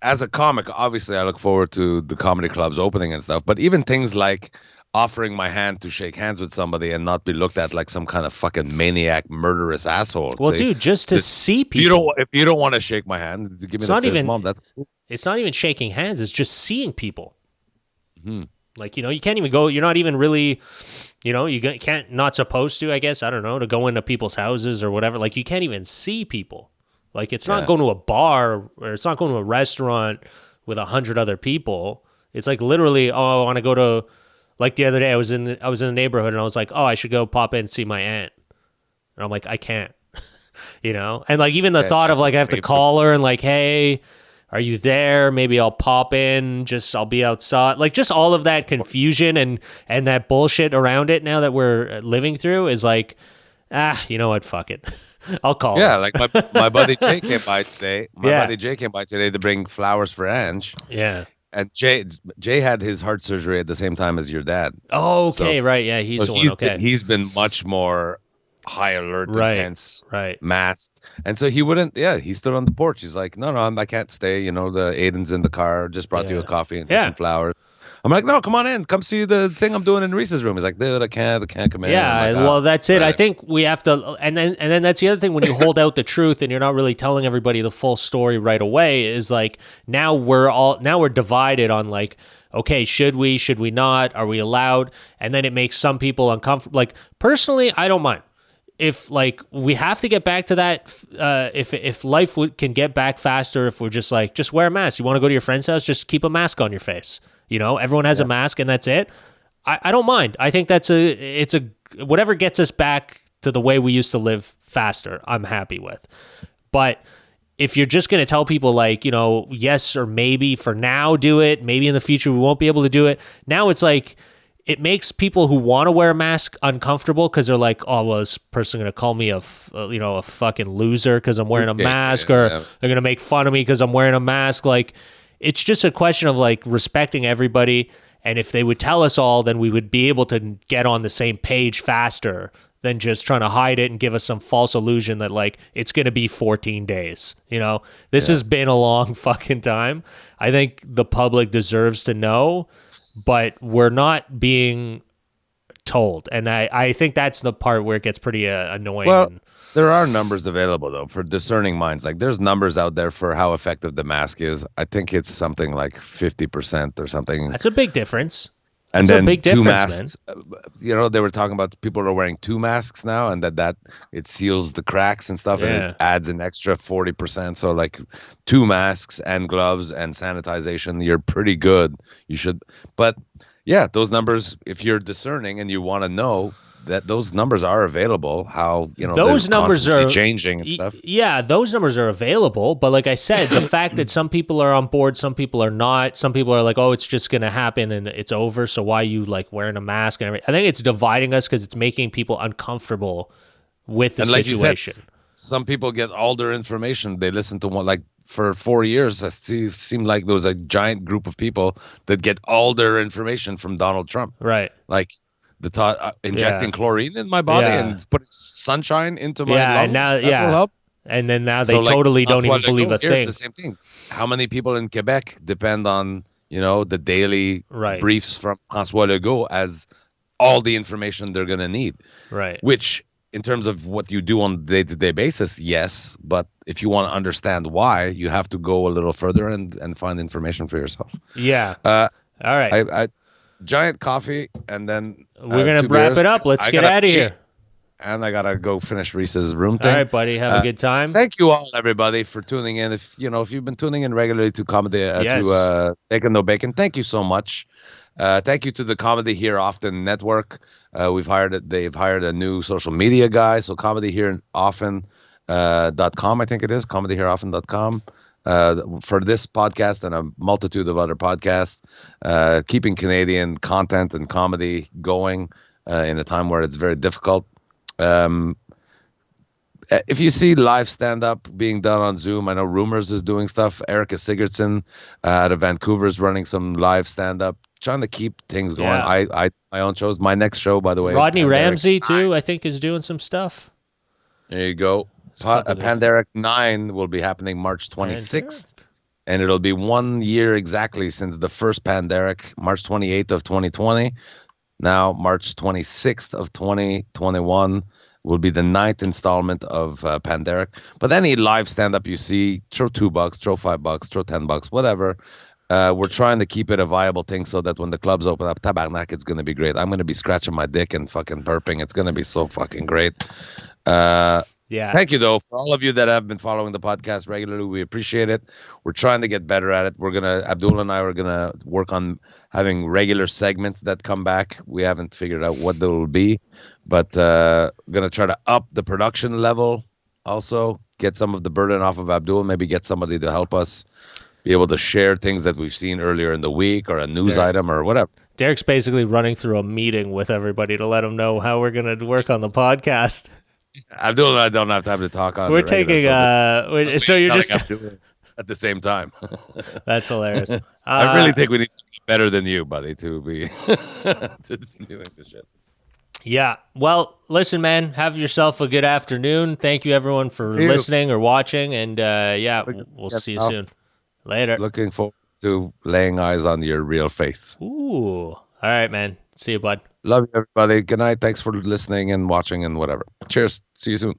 S3: as a comic, obviously, I look forward to the comedy clubs opening and stuff. But even things like offering my hand to shake hands with somebody and not be looked at like some kind of fucking maniac, murderous asshole.
S2: Well, dude, just to see people.
S3: If you don't want to shake my hand, give me
S2: It's
S3: the
S2: not
S3: fist
S2: even-
S3: bump. That's cool.
S2: It's not even shaking hands. It's just seeing people.
S3: Mhm.
S2: Like, you know, you can't even go. You're not even really, you know, can't, not supposed to, I guess. I don't know, to go into people's houses or whatever. Like, you can't even see people. Like, it's not
S3: Yeah.
S2: going to a bar or it's not going to a restaurant with 100 other people. It's like literally, oh, I want to go to, like the other day, I was in the neighborhood and I was like, oh, I should go pop in and see my aunt. And I'm like, I can't, you know? And like, even the thought of like, I have to call her and like, hey, are you there? Maybe I'll pop in, I'll be outside. Like, just all of that confusion and that bullshit around it now that we're living through is like, you know what? Fuck it. I'll call
S3: Yeah,
S2: her.
S3: like my buddy Jay came by today.
S2: Yeah.
S3: Buddy Jay came by today to bring flowers for Ange.
S2: Yeah.
S3: And Jay had his heart surgery at the same time as your dad.
S2: Oh, okay. Right. Yeah. He's the one. Okay.
S3: He's been much more high alert,
S2: Right,
S3: intense,
S2: right.
S3: masked. And so he wouldn't, he stood on the porch. He's like, no, I can't stay. You know, the Aiden's in the car, just brought you a coffee and some flowers. I'm like, no, come on in. Come see the thing I'm doing in Reese's room. He's like, dude, I can't come in.
S2: Yeah,
S3: I'm like,
S2: well, that's it. I
S3: right.
S2: think we have to, and then that's the other thing when you hold out the truth and you're not really telling everybody the full story right away is like now we're divided on like, okay, should we not? Are we allowed? And then it makes some people uncomfortable. Like personally, I don't mind. If like we have to get back to that, if life can get back faster, if we're just like, just wear a mask. You want to go to your friend's house, just keep a mask on your face. You know, everyone has a mask and that's it. I don't mind. I think it's a whatever gets us back to the way we used to live faster, I'm happy with. But if you're just going to tell people like, you know, yes or maybe for now do it, maybe in the future we won't be able to do it. Now it's like, it makes people who want to wear a mask uncomfortable because they're like, oh, well, this person going to call me a fucking loser because I'm wearing a mask, or they're going to make fun of me because I'm wearing a mask. Like, it's just a question of like respecting everybody. And if they would tell us all, then we would be able to get on the same page faster than just trying to hide it and give us some false illusion that like it's going to be 14 days. You know, this has been a long fucking time. I think the public deserves to know, but we're not being told. And I think that's the part where it gets pretty annoying.
S3: Well, there are numbers available, though, for discerning minds. Like, there's numbers out there for how effective the mask is. I think it's something like 50% or something.
S2: That's a big difference.
S3: And
S2: That's a
S3: then
S2: big
S3: two
S2: difference,
S3: masks. You know, they were talking about people are wearing 2 masks now, and that it seals the cracks and stuff, and it adds an extra 40%. So, like, 2 masks and gloves and sanitization, you're pretty good. You should, but yeah, those numbers. If you're discerning and you want to know that those numbers are available, how
S2: those numbers are
S3: changing and stuff.
S2: Yeah, those numbers are available, but like I said, the fact that some people are on board, some people are not. Some people are like, "Oh, it's just going to happen and it's over." So why are you like wearing a mask and everything? I think it's dividing us because it's making people uncomfortable with the situation.
S3: Like you said, some people get all their information. They listen to one like for 4 years. It seemed like there was a giant group of people that get all their information from Donald Trump.
S2: Right.
S3: Like the thought injecting chlorine in my body and putting sunshine into my lungs.
S2: And now,
S3: that will help.
S2: And then now they totally don't even believe a thing.
S3: It's the same thing. How many people in Quebec depend on the daily briefs from François Legault as all the information they're going to need?
S2: Right.
S3: Which, in terms of what you do on a day-to-day basis, yes. But if you want to understand why, you have to go a little further and find information for yourself.
S2: Yeah. All right.
S3: I giant coffee, and then
S2: we're going to wrap it up. Let's get out of here.
S3: And I got to go finish Reese's room thing.
S2: All right, buddy. Have a good time.
S3: Thank you all, everybody, for tuning in. If you've been tuning in regularly to Comedy, to Bacon No Bacon, thank you so much. Thank you to the Comedy Here Often Network. They've hired a new social media guy. So comedyhereoften.com, I think it is, comedyhereoften.com. For this podcast and a multitude of other podcasts, keeping Canadian content and comedy going in a time where it's very difficult. If you see live stand-up being done on Zoom, I know Rumors is doing stuff. Erica Sigurdsson out of Vancouver is running some live stand-up, trying to keep things going. I my own shows. My next show, by the way,
S2: Rodney Ramsey too, I think, is doing some stuff.
S3: There you go. Panderic 9 will be happening March 26th. and it'll be 1 year exactly since the first Panderic, March 28th of 2020. Now, March 26th of 2021 will be the 9th installment of Panderic. But any live stand-up you see, throw $2, throw $5, throw $10, whatever. We're trying to keep it a viable thing so that when the clubs open up, tabarnak, it's going to be great. I'm going to be scratching my dick and fucking burping. It's going to be so fucking great.
S2: Yeah.
S3: Thank you, though, for all of you that have been following the podcast regularly. We appreciate it. We're trying to get better at it. Abdul and I are going to work on having regular segments that come back. We haven't figured out what they will be, but going to try to up the production level. Also, get some of the burden off of Abdul. Maybe get somebody to help us be able to share things that we've seen earlier in the week or a news item or whatever.
S2: Derek's basically running through a meeting with everybody to let them know how we're going to work on the podcast.
S3: Abdul and I don't have time to talk on.
S2: We're taking so you're just
S3: at the same time.
S2: That's hilarious.
S3: I really think we need to be better than you, buddy, to be doing this shit.
S2: Yeah. Well, listen, man, have yourself a good afternoon. Thank you, everyone, for listening or watching. And we'll see you soon. Later.
S3: Looking forward to laying eyes on your real face.
S2: Ooh. All right, man. See you, bud.
S3: Love you, everybody. Good night. Thanks for listening and watching and whatever. Cheers. See you soon.